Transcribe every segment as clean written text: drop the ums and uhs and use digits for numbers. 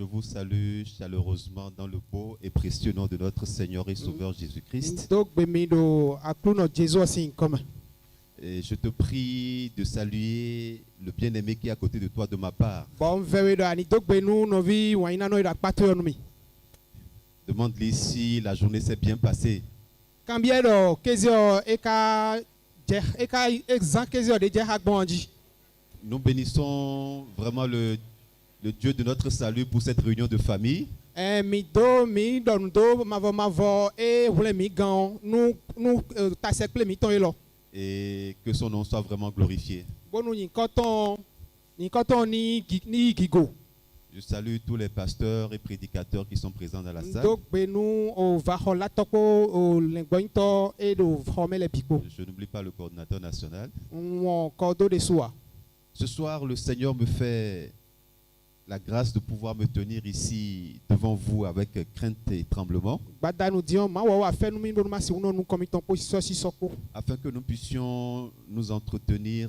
Je vous salue chaleureusement dans le beau et précieux nom de notre Seigneur et Sauveur Jésus-Christ. Et je te prie de saluer le bien-aimé qui est à côté de toi de ma part. Demande-lui si la journée s'est bien passée. Nous bénissons vraiment le Dieu de notre salut pour cette réunion de famille. Et que son nom soit vraiment glorifié. Je salue tous les pasteurs et prédicateurs qui sont présents dans la salle. Je n'oublie pas le coordinateur national. Ce soir, le Seigneur me fait la grâce de pouvoir me tenir ici devant vous avec crainte et tremblement, afin que nous puissions nous entretenir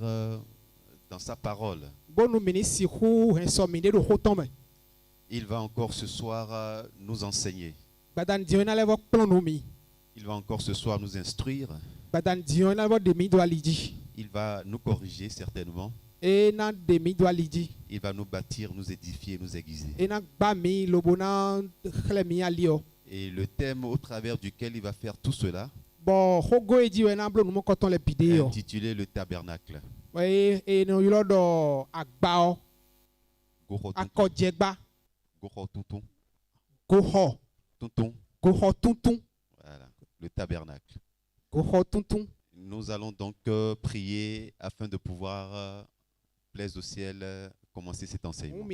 dans sa parole. Il va encore ce soir nous enseigner. Il va encore ce soir nous instruire. Il va nous corriger certainement. Il va nous bâtir, nous édifier, nous aiguiser. Et le thème au travers duquel il va faire tout cela est intitulé le tabernacle. Voilà, le tabernacle. Nous allons donc prier afin de pouvoir, plaise au ciel, commencer cet enseignement.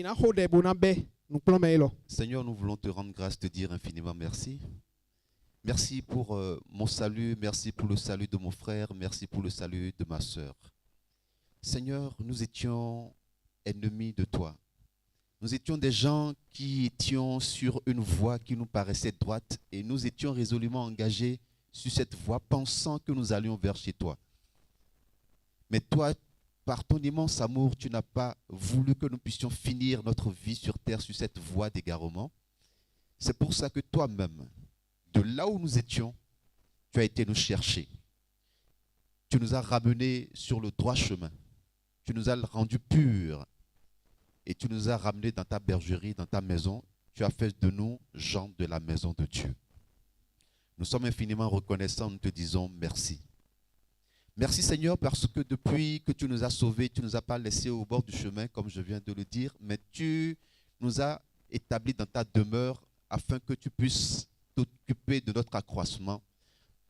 Seigneur, nous voulons te rendre grâce, te dire infiniment merci. Merci pour mon salut, merci pour le salut de mon frère, merci pour le salut de ma sœur. Seigneur, nous étions ennemis de toi. Nous étions des gens qui étions sur une voie qui nous paraissait droite et nous étions résolument engagés sur cette voie, pensant que nous allions vers chez toi. Mais toi, par ton immense amour, tu n'as pas voulu que nous puissions finir notre vie sur terre sur cette voie d'égarement. C'est pour ça que toi-même, de là où nous étions, tu as été nous chercher. Tu nous as ramenés sur le droit chemin. Tu nous as rendus purs. Et tu nous as ramenés dans ta bergerie, dans ta maison. Tu as fait de nous gens de la maison de Dieu. Nous sommes infiniment reconnaissants, nous te disons merci. Merci Seigneur parce que depuis que tu nous as sauvés, tu ne nous as pas laissés au bord du chemin comme je viens de le dire, mais tu nous as établis dans ta demeure afin que tu puisses t'occuper de notre accroissement,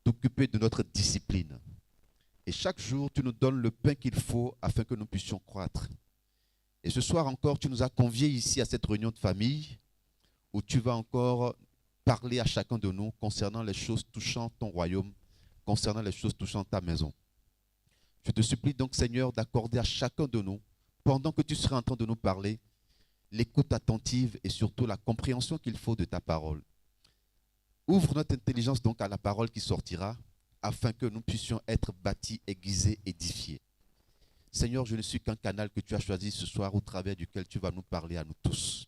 t'occuper de notre discipline. Et chaque jour, tu nous donnes le pain qu'il faut afin que nous puissions croître. Et ce soir encore, tu nous as conviés ici à cette réunion de famille où tu vas encore parler à chacun de nous concernant les choses touchant ton royaume, concernant les choses touchant ta maison. Je te supplie donc, Seigneur, d'accorder à chacun de nous, pendant que tu seras en train de nous parler, l'écoute attentive et surtout la compréhension qu'il faut de ta parole. Ouvre notre intelligence donc à la parole qui sortira, afin que nous puissions être bâtis, aiguisés, édifiés. Seigneur, je ne suis qu'un canal que tu as choisi ce soir au travers duquel tu vas nous parler à nous tous.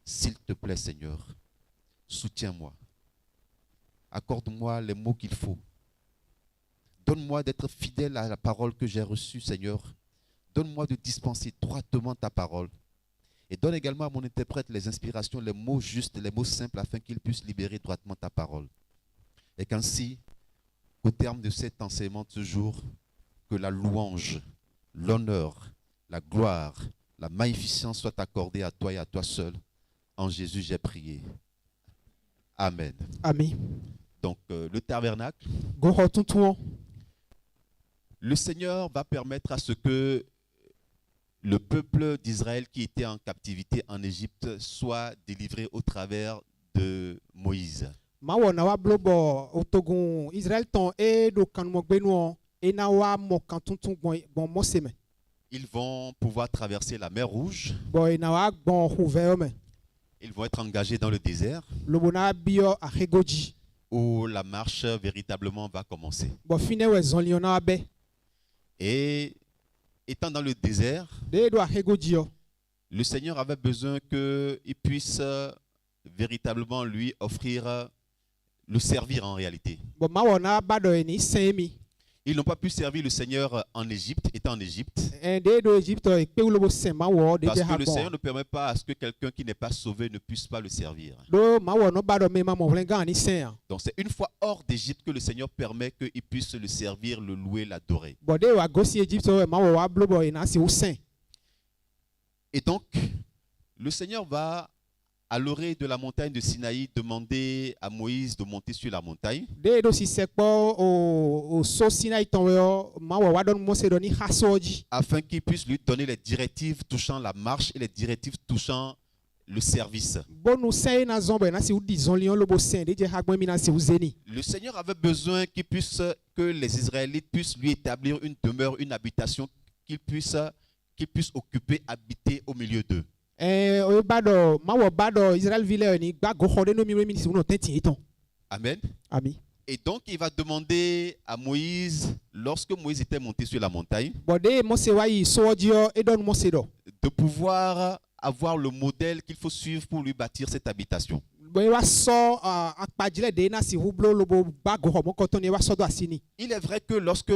S'il te plaît, Seigneur, soutiens-moi. Accorde-moi les mots qu'il faut. Donne-moi d'être fidèle à la parole que j'ai reçue, Seigneur. Donne-moi de dispenser droitement ta parole. Et donne également à mon interprète les inspirations, les mots justes, les mots simples, afin qu'il puisse libérer droitement ta parole. Et qu'ainsi, au terme de cet enseignement de ce jour, que la louange, l'honneur, la gloire, la magnificence soient accordées à toi et à toi seul. En Jésus, j'ai prié. Amen. Amen. Donc, le tabernacle. Le Seigneur va permettre à ce que le peuple d'Israël qui était en captivité en Égypte soit délivré au travers de Moïse. Ils vont pouvoir traverser la mer Rouge. Ils vont être engagés dans le désert où la marche véritablement va commencer. Et étant dans le désert, le Seigneur avait besoin qu'il puisse véritablement lui offrir le servir en réalité. Bon mawo na ba do ni semi. Ils n'ont pas pu servir le Seigneur en Égypte, étant en Égypte. De do Egypte e pe ulo bo sen mawo de Parce je que le Seigneur habon. ne permet pas à ce que quelqu'un qui n'est pas sauvé ne puisse pas le servir. Do mawo no ba do me ma mo vlenga ni sen. Donc c'est une fois hors d'Égypte que le Seigneur permet qu'il puisse le servir, le louer, l'adorer. Bon de wa gosi Egypte e mawo wa blo bo na si u sen. Et donc, le Seigneur va à l'orée de la montagne de Sinaï demander à Moïse de monter sur la montagne. De do si sekpo o so Sinai ton yo mawo wa don mo se do ni hasoji. Afin qu'il puisse lui donner les directives touchant la marche et les directives touchant le service. Bon nous sen na zombe na si u di zon lion lo bo sen de je hagbo mi na si u zeni. Le Seigneur avait besoin que les Israélites puissent lui établir une demeure, une habitation, qu'il puisse occuper, habiter au milieu d'eux. O ba do mawo ba do Israel ville ni gba go khode no mi mi si u no tenti ton. Amen. Ami. Et donc il va demander à Moïse, lorsque Moïse était monté sur la montagne, Bon de mo se wa yi soji yo e don mo se do. de pouvoir avoir le modèle qu'il faut suivre pour lui bâtir cette habitation. Bon wa so akpajile de na si hublo lo bo ba go ho mo ko ton ni wa so do asini. Il est vrai que lorsque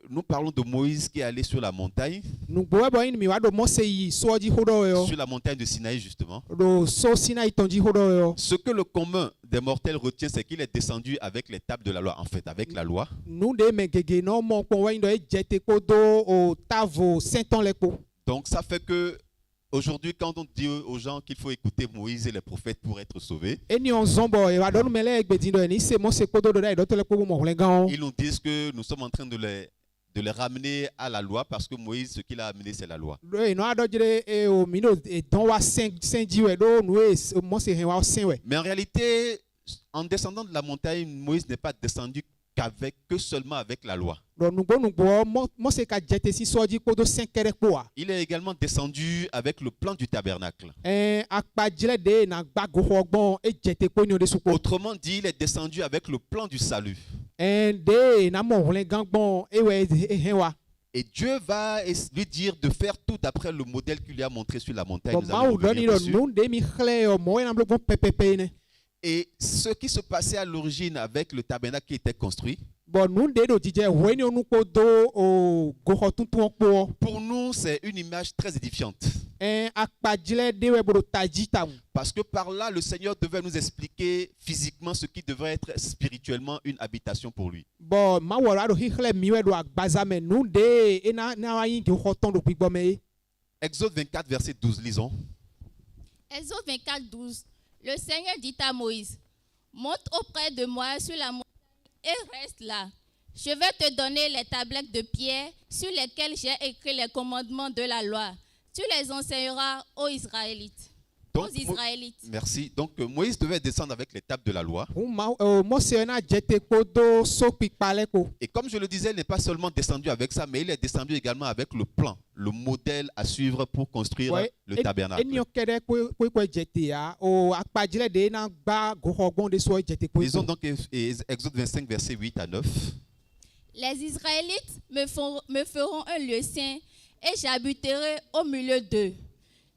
nous parlons de Moïse qui est allé sur la montagne Nu bo bo mi wa do mo se yi soji hodo yo. sur la montagne de Sinaï justement, Do so Sinai tonji hodo yo. ce que le commun des mortels retient, c'est qu'il est descendu avec les tables de la loi, en fait, avec la loi. Nu de me gege no mo ko wa ndo e jete ko do o tavo senton le ko. Donc ça fait que aujourd'hui, quand on dit aux gens qu'il faut écouter Moïse et les prophètes pour être sauvés, Eni on zombo e wa don mele egbe dindo ni se mo se ko do do dai do to le ko mo vlenga. ils nous disent que nous sommes en train de les ramener à la loi parce que Moïse, ce qu'il a amené, c'est la loi. Do e no ado jire e o mino e don wa sen diwe do nu e mo se hen wa sen we. Mais en réalité, en descendant de la montagne, Moïse n'est pas descendu que seulement avec la loi. Do nu go mo se ka jete si soji ko do sen kere ko wa. Il est également descendu avec le plan du tabernacle. Akpajile de na gba go ho gbon e jete ko ni o de su ko. Autrement dit, il est descendu avec le plan du salut. De na mo vlenga gbon e we hen wa. Et Dieu va lui dire de faire tout d'après le modèle qu'il lui a montré sur la montagne. Bon Nous ma allons ou do ni revenir do dessus. nu de mi khle o mo e na blo bon pepepe ne. Et ce qui se passait à l'origine avec le tabernacle qui était construit, Bon nu de do jije we ni onu ko do o go ho tuntun ko. pour nous, c'est une image très édifiante. Akpajile de we bo taji tam. Parce que par là, le Seigneur devait nous expliquer physiquement ce qui devrait être spirituellement une habitation pour lui. Bon ma wo ra do hikhle mi we do agbaza me nu de e na wa yin do ho ton do pigbo me. Exode 24, verset 12, lisons. Exode 24, 12. Le Seigneur dit à Moïse, monte auprès de moi sur la montagne et reste là. Je vais te donner les tablettes de pierre sur lesquelles j'ai écrit les commandements de la loi. Tu les enseigneras aux Israélites. Donc, Aux Israélites. merci. Donc Moïse devait descendre avec les tables de la loi. Mo se na jete ko do so pipale ko. Et comme je le disais, il n'est pas seulement descendu avec ça, mais il est descendu également avec le plan, le modèle à suivre pour construire le tabernacle. Eni o kere ko jete ya o akpajile de na gba go ho gbon de so jete ko. Lisons donc Exode 25, verset 8 à 9. Les Israélites me feront un lieu saint et j'habiterai au milieu d'eux.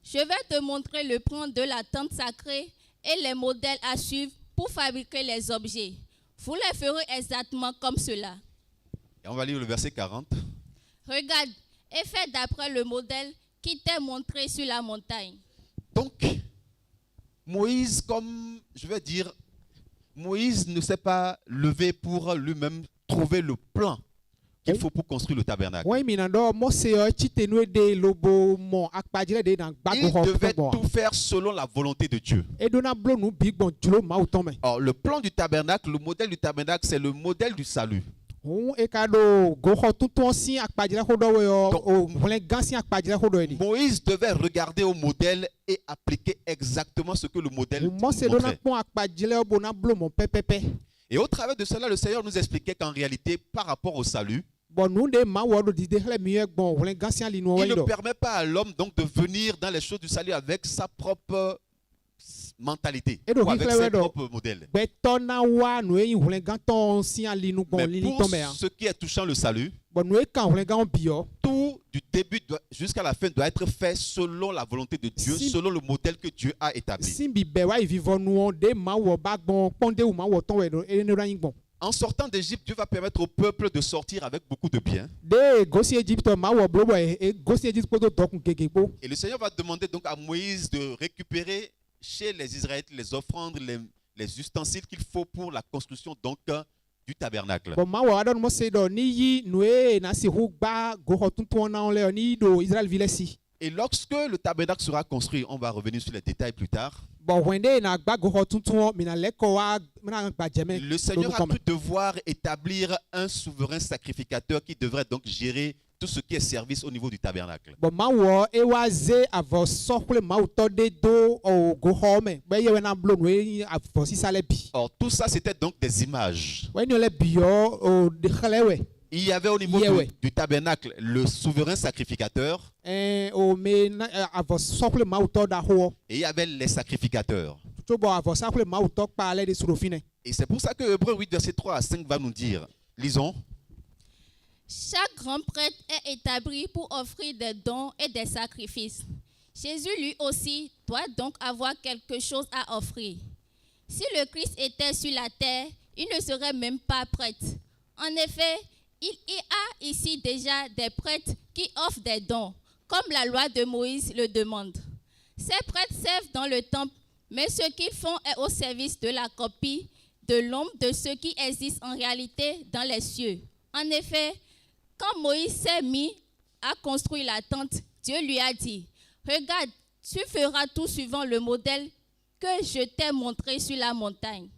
Je vais te montrer le plan de la tente sacrée et les modèles à suivre pour fabriquer les objets. Vous les ferez exactement comme cela. Et on va lire le verset 40. Regarde et fais d'après le modèle qui t'est montré sur la montagne. Donc, Moïse, comme je vais dire, Moïse ne s'est pas levé pour lui-même trouver le plan qu'il faut pour construire le tabernacle. Oui, mais non, mo se o chite nu de lobo mo akpajile de na gba go Il ho devait bon. tout faire selon la volonté de Dieu. E do na blo nu big bon julo ma uton me. Or, le plan du tabernacle, le modèle du tabernacle, c'est le modèle du salut. E ka do go ho tuntun si akpajile ho do we Donc, o vlenga si akpajile ho do e di. Moïse devait regarder au modèle et appliquer exactement ce que le modèle Mo se do na montrait. pon akpajile o bo na blo mon pepepe. Et au travers de cela, le Seigneur nous expliquait qu'en réalité, par rapport au salut, Bon nu de ma wo do di de hle mi e gbon vlenga si ali nu we il ne do. permet pas à l'homme donc de venir dans les choses du salut avec sa propre mentalité Et donc, ou avec il ses fait propres modèles. Gbe to na wa nu e vlenga ton si ali nu Mais gbon lili pour ton me. ce qui est touchant le salut, bon nous quand on gars bio Tout du début jusqu'à la fin doit être fait selon la volonté de Dieu, Si- selon le modèle que Dieu a établi. simbi be wa vivons nous de ma wo ba bon pondé ou ma wo ton we do e ne ran bon En sortant d'Égypte, Dieu va permettre au peuple de sortir avec beaucoup de biens. de gosi Egypte ma wo blo e gosi Egypte ko do dokun gege po Et le Seigneur va demander donc à Moïse de récupérer chez les Israélites les offrandes, les ustensiles qu'il faut pour la construction donc du tabernacle. bon ma wo adon mo se do ni yi noe na si hu gba go hotun na on le ni do Israël vilesi Et lorsque le tabernacle sera construit, on va revenir sur les détails plus tard. bon wende na gba go hotun mi na le ko wa na gba jeme Le Seigneur a pu devoir établir un souverain sacrificateur qui devrait donc gérer tout ce qui est service au niveau du tabernacle. bon ma wo e wa ze avo sokle ma uto de do o go home be ye na blo noe avo si sale bi Or, tout ça, c'était donc des images. we ni le bio o de khlewe Il y avait au niveau Yeah, ouais. du tabernacle le souverain sacrificateur o me avo sokle ma uto da ho et il y avait les sacrificateurs. to bo avo sokle ma uto pa le de surofine Et c'est pour ça que Hébreux 8, verset 3 à 5 va nous dire, lisons, Chaque grand prêtre est établi pour offrir des dons et des sacrifices. Jésus lui aussi doit donc avoir quelque chose à offrir. Si le Christ était sur la terre, il ne serait même pas prêtre. En effet, il y a ici déjà des prêtres qui offrent des dons, comme la loi de Moïse le demande. Ces prêtres servent dans le temple, mais ce qu'ils font est au service de la copie de l'ombre de ce qui existe en réalité dans les cieux. En effet, quand Moïse s'est mis à construire la tente, Dieu lui a dit, « Regarde, tu feras tout suivant le modèle que je t'ai montré sur la montagne. »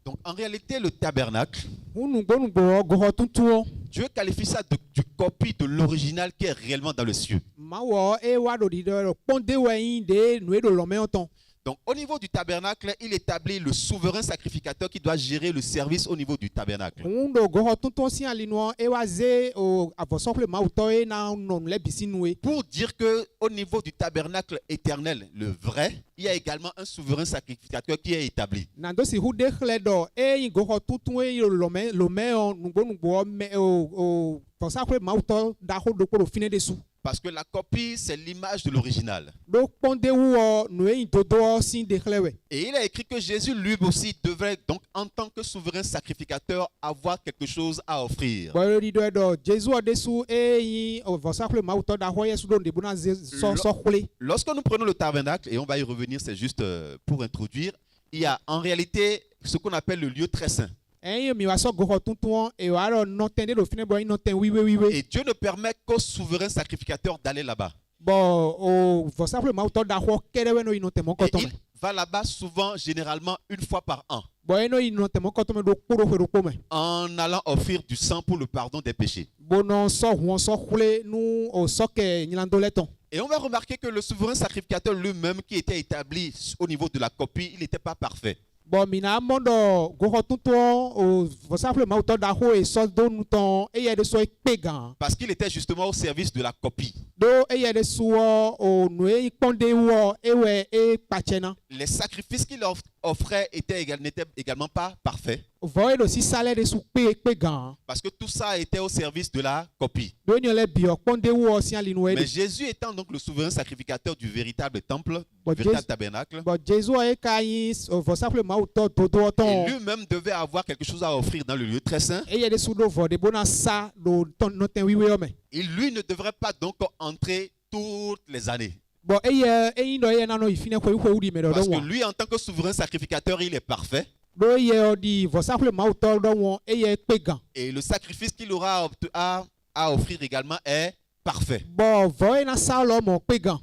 donc en réalité, le tabernacle, unu go go hotun Dieu qualifie ça de copie de l'original qui est réellement dans le cieux. ma wo e wa do di do ponde we yin de noe do lo me oton Donc au niveau du tabernacle, il établit le souverain sacrificateur qui doit gérer le service au niveau du tabernacle. undo go hotun si alino e wa ze o avo sokle ma uto e na no le bisi noe Pour dire que au niveau du tabernacle éternel, le vrai, il y a également un souverain sacrificateur qui est établi. na do si hu de khle do e yin go hotun e lo me o nugo me o sokle ma uto da ho do ko fine de su Parce que la copie, c'est l'image de l'original. do ponde wo noe yin dodo si de khlewe Et il a écrit que Jésus lui aussi devait donc en tant que souverain sacrificateur avoir quelque chose à offrir. bo di do Jesu o de su e yin o sokle ma uto da ho yesu do de buna so khule Lorsque nous prenons le tabernacle, et on va y revenir, c'est juste pour introduire, il y a en réalité ce qu'on appelle le lieu très saint. mi wa so go hotun e wa ro no tende do fine bo yin no ten wiwe Et Dieu ne permet qu'au souverain sacrificateur d'aller là-bas. bon o vo safle ma uto da ho kerewe no ino temo Et koto il va là-bas souvent, généralement, une fois par an, bon eno ino temo koto me do kuro hero pome en allant offrir du sang pour le pardon des péchés. bono so huon so khule nu o so ke nyilando leton Et on va remarquer que le souverain sacrificateur lui-même qui était établi au niveau de la copie, il n'était pas parfait. bon mina mondo go hotun o vo safle ma uto da ho e so do nu ton e ye de so pegan Parce qu'il était justement au service de la copie. do e ye de su o nu e ponde wo e we e pachena Les sacrifices qu'il offrait n'étaient également pas parfaits. vo e do si sale de su pegan Parce que tout ça était au service de la copie. do ni le bio ponde wo si alinu e Mais Jésus étant donc le souverain sacrificateur du véritable temple, Bon, du véritable Jésus- tabernacle, bon Jesu e ka yin vo safle ma uto dodo et ton lui-même devait avoir quelque chose à offrir dans le lieu très saint. e ye de su do vo de bona sa do ton no ten wiwe o me Et lui ne devrait pas donc entrer toutes les années. bon yin do ye na no ifine ko ko udi me do Parce que won lui, en tant que souverain sacrificateur, il est parfait. do ye o di vo safle ma uto do won e ye pegan Et le sacrifice qu'il aura à offrir également est parfait. bon vo e na sa lo mo pegan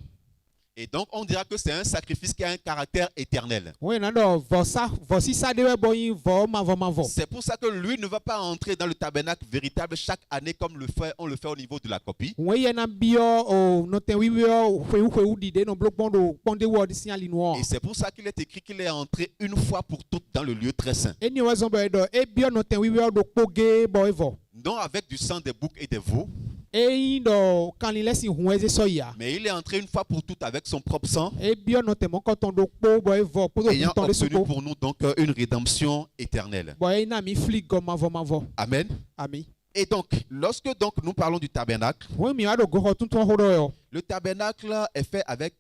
Et donc, on dira que c'est un sacrifice qui a un caractère éternel. we na do vo si sa de we bo yin vo ma vo C'est pour ça que lui ne va pas entrer dans le tabernacle véritable chaque année comme on le fait au niveau de la copie. we ye na bio o no ten wiwe o ko udi de no blok bondo ponde wo di signal no Et c'est pour ça qu'il est écrit qu'il est entré une fois pour toutes dans le lieu très saint. eni we zo bo do e bio no ten wiwe o do poge bo evo Non avec du sang des boucs et des veaux, e yin do kan li lesi hueze so ya mais il est entré une fois pour toutes avec son propre sang, e bio no ten mo koton do po bo evo po do ayant ton de obtenu suko pour nous donc une rédemption éternelle. bo e na mi flick go ma vo Amen. ami Et donc, lorsque donc nous parlons du tabernacle, wo mi wa do goxɔ tuntun xɔ dɔ yɔ le tabernacle est fait avec,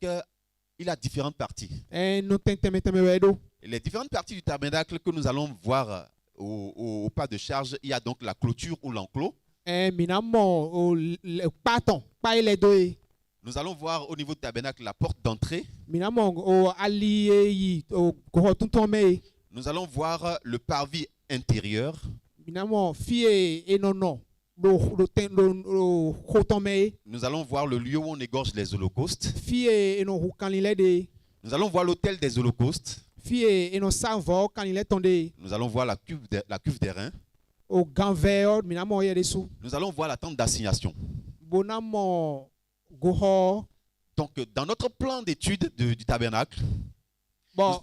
il a différentes parties. no tɛmɛtɛmɛ wɛ do Et les différentes parties du tabernacle que nous allons voir au pas de charge, il y a donc la clôture ou l'enclos. mina mɔ o kpatɔn kpa yi lɛ do ye Nous allons voir au niveau du tabernacle la porte d'entrée. mina mɔ o ali ye yi o goxɔ tuntun mɛ ye Nous allons voir le parvis intérieur. mina mɔ fi ye enɔnɔ do xɔtɔn mɛ ye Nous allons voir le lieu où on égorge les holocaustes. fi ye enɔ kanli lɛ de Nous allons voir l'autel des holocaustes. fi ye enɔ sanvɔ kanli lɛ tɔn de Nous allons voir la cuve des reins. o ganvɛ yɔ mina mɔ yɛ de su Nous allons voir la tente d'assignation. bona mɔ goxɔ Donc, dans notre plan d'étude du tabernacle, bɔn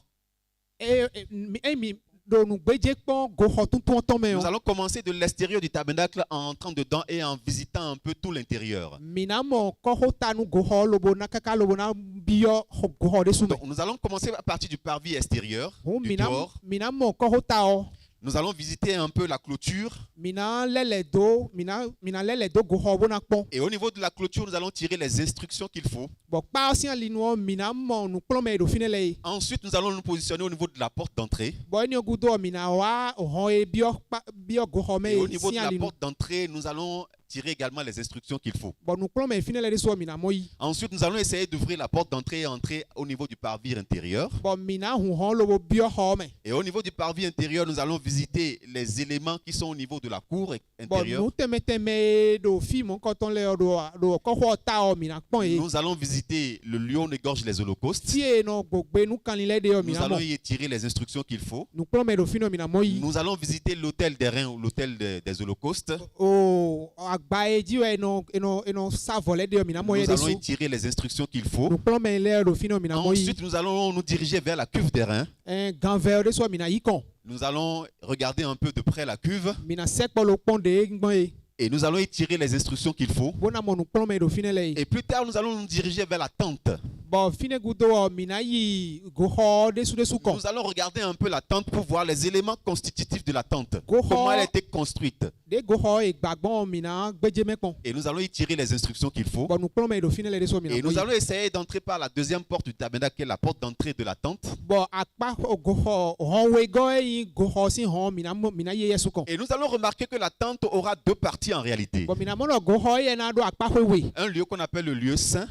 mi do nugbedze kpɔn goxɔ tuntun tɔn mɛ nous yɔ allons commencer de l'extérieur du tabernacle en entrant dedans et en visitant un peu tout l'intérieur. mina mɔ kɔxɔ ta nu goxɔ lobo na kaka lobo na biyɔ goxɔ de su mɛ Donc, nous allons commencer à partir du parvis extérieur, o du dehors. mina mɔ kɔxɔ ta yɔ Nous allons visiter un peu la clôture. mina lɛlɛ do mina lɛlɛ do goxɔ bona kpɔn Et au niveau de la clôture, nous allons tirer les instructions qu'il faut. bɔn kpa sia li nuɔ mina mɔ nukplɔ mɛ do fi ne lɛ ye Ensuite, nous allons nous positionner au niveau de la porte d'entrée. bɔn eni gudo mina wa hɔn ye biyɔ goxɔ mɛ Et au ye niveau de sia la li nu porte d'entrée, nous allons tirer également les instructions qu'il faut. bɔn nukplɔ mɛ fi ne lɛ de sɔ mina mɔ yi Ensuite, nous allons essayer d'ouvrir la porte d'entrée et entrer au niveau du parvis intérieur. bɔn mina hun hɔn lobo biyɔ xɔ mɛ Et au niveau du parvis intérieur, nous allons visiter les éléments qui sont au niveau de la cour bɔn intérieure. nu tɛmɛtɛmɛ do fi mɔ kɔtɔn lɛ yɔ do kɔxɔ ta yɔ mina kpɔn ye Nous allons visiter le lieu où on égorge les holocaustes. ti ye nɔ gbogbe nu kanli lɛ de yɔ Nous mina allons mɔ y tirer les instructions qu'il faut. nukplɔ mɛ do fi nɔ mina mɔ yi Nous allons visiter l'autel des reins ou l'autel des holocaustes. o agba ye dzi yɔ enɔ savɔ lɛ de yɔ mina mɔ ye Nous de allons su y tirer les instructions qu'il faut. nukplɔ mɛ lɛ do fi nɔ mina mɔ yi Ensuite, nous allons nous diriger vers la cuve des reins. ganvɛ yɔ de sɔ mina yi kɔn Nous allons regarder un peu de près la cuve mina sɛkpɔ lo kpɔn de gbɔn ye et nous allons y tirer les instructions qu'il faut. bona mɔ nukplɔ mɛ do fi ne lɛ ye Et plus tard, nous allons nous diriger vers la tente. bɔn fi ne gudo wɔ mina yi goxɔ de su kɔn Nous allons regarder un peu la tente pour voir les éléments constitutifs de la tente. Goho. Comment elle a été construite. de goxɔ ye gbagbɔn mina gbedze mɛ kpɔn Et nous allons y tirer les instructions qu'il faut. bɔn nukplɔ mɛ do fi ne lɛ de sɔ mina Et nous mɔ allons essayer d'entrer par la deuxième porte du tabernacle, qui est la porte d'entrée de la tente. yi bɔn akpa goxɔ hɔnwe gɔ ye goxɔ si hɔn mina ye yɛ su kɔn Et nous allons remarquer que la tente aura deux parties en réalité. bɔn mina mɔ nɔ goxɔ ye na do akpa hɔwe Un lieu qu'on appelle le lieu saint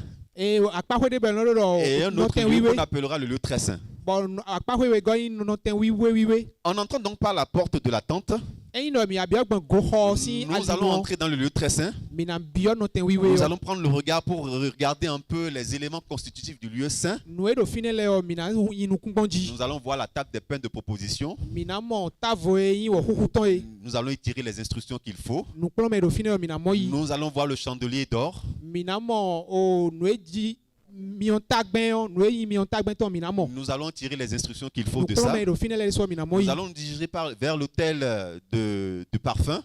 akpa hɔwe de bɛ nɔ et un do autre nɔtɛn lieu qu'on wiwe appellera le lieu très saint. bɔn akpa hɔwe gɔ yi nɔtɛn wiwe En entrant donc par la porte de la tente, eyin nɔ mi abiɔ gbɛn goxɔ si nous allons entrer dans le lieu très saint. mina biɔ nɔtɛn wiwe Nous yɔ allons prendre le regard pour regarder un peu les éléments constitutifs du lieu saint. nue do fi ne lɛ yɔ mina yi nukugbɔn dzi Nous allons voir la table des pains de proposition. mina mɔ tavo ye yi wɔ xuxutɔ ye Nous allons y tirer les instructions qu'il faut. nukplɔ mɛ do fi ne yɔ mina mɔ yi Nous allons voir le chandelier d'or. mina mɔ o nue dzi miɔntagbɛn yɔ nue yi miɔntagbɛn tɔ mina mɔ Nous allons tirer les instructions qu'il faut de nukplɔ ça. mɛ do fi ne lɛ de sɔ mina mɔ Nous yi allons nous diriger vers l'hôtel de parfum.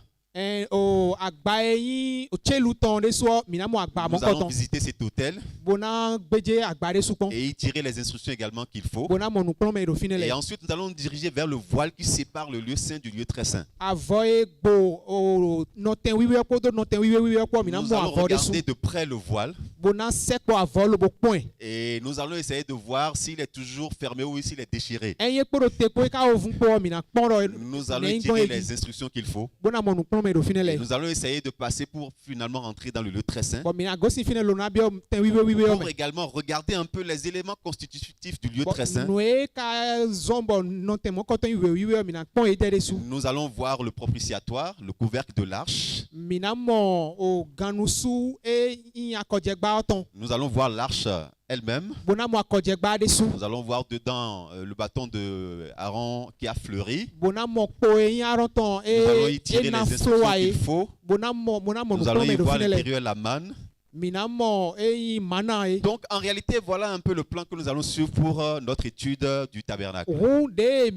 o agba ye yi o tselu tɔn de sɔ mina mɔ agba mɔ Nous allons kɔtɔn visiter cet hôtel bona gbedze agba de su kpɔn et y tirer les instructions également qu'il faut. bona mɔ nukplɔ mɛ do fi ne Et lɛ ensuite, nous allons nous diriger vers le voile qui sépare le lieu saint du lieu très saint. avɔ ye gbo o nɔtɛn wiwe kpɔ do nɔtɛn wiwe kpɔ mina Nous mɔ allons avɔ de su regarder de près le voile bona sɛkpɔ avɔ lobo kpɔn et nous allons essayer de voir s'il est toujours fermé ou s'il est déchiré. eye kpɔ do te ko eka o fun kpɔ mina kpɔn dɔ Nous allons y ne tirer gbɔn les ye instructions qu'il faut. bona mɔ nukplɔ mɛ do fi ne Et lɛ nous allons essayer de passer pour finalement rentrer dans le lieu très saint. bɔn mina gosi fi ne lo na biɔ tɛn wiwe yɔ Pour mɛ également regarder un peu les éléments constitutifs du lieu très saint. nue ka zɔn bɔ nɔtɛn mɔ kɔtɔn wiwe yɔ mina kpɔn ye tɛ de su Nous allons voir le propitiatoire, le couvercle de l'arche. mina mɔ o ganusu e yi akɔdzɛgba tɔn Nous allons voir l'arche elle-même. bona mɔ akɔdzɛgba de su Nous allons voir dedans le bâton de Aaron qui a fleuri. bona mɔ kpo e yi arɔ tɔn Nous allons y e tirer na les flo instructions wa ye qu'il faut. bona mɔ Nous allons nukplɔ y mɛ do voir fi à ne lɛ l'intérieur la manne. mina mɔ e yi mana ye Donc en réalité, voilà un peu le plan que nous allons suivre pour notre étude du tabernacle. ohun de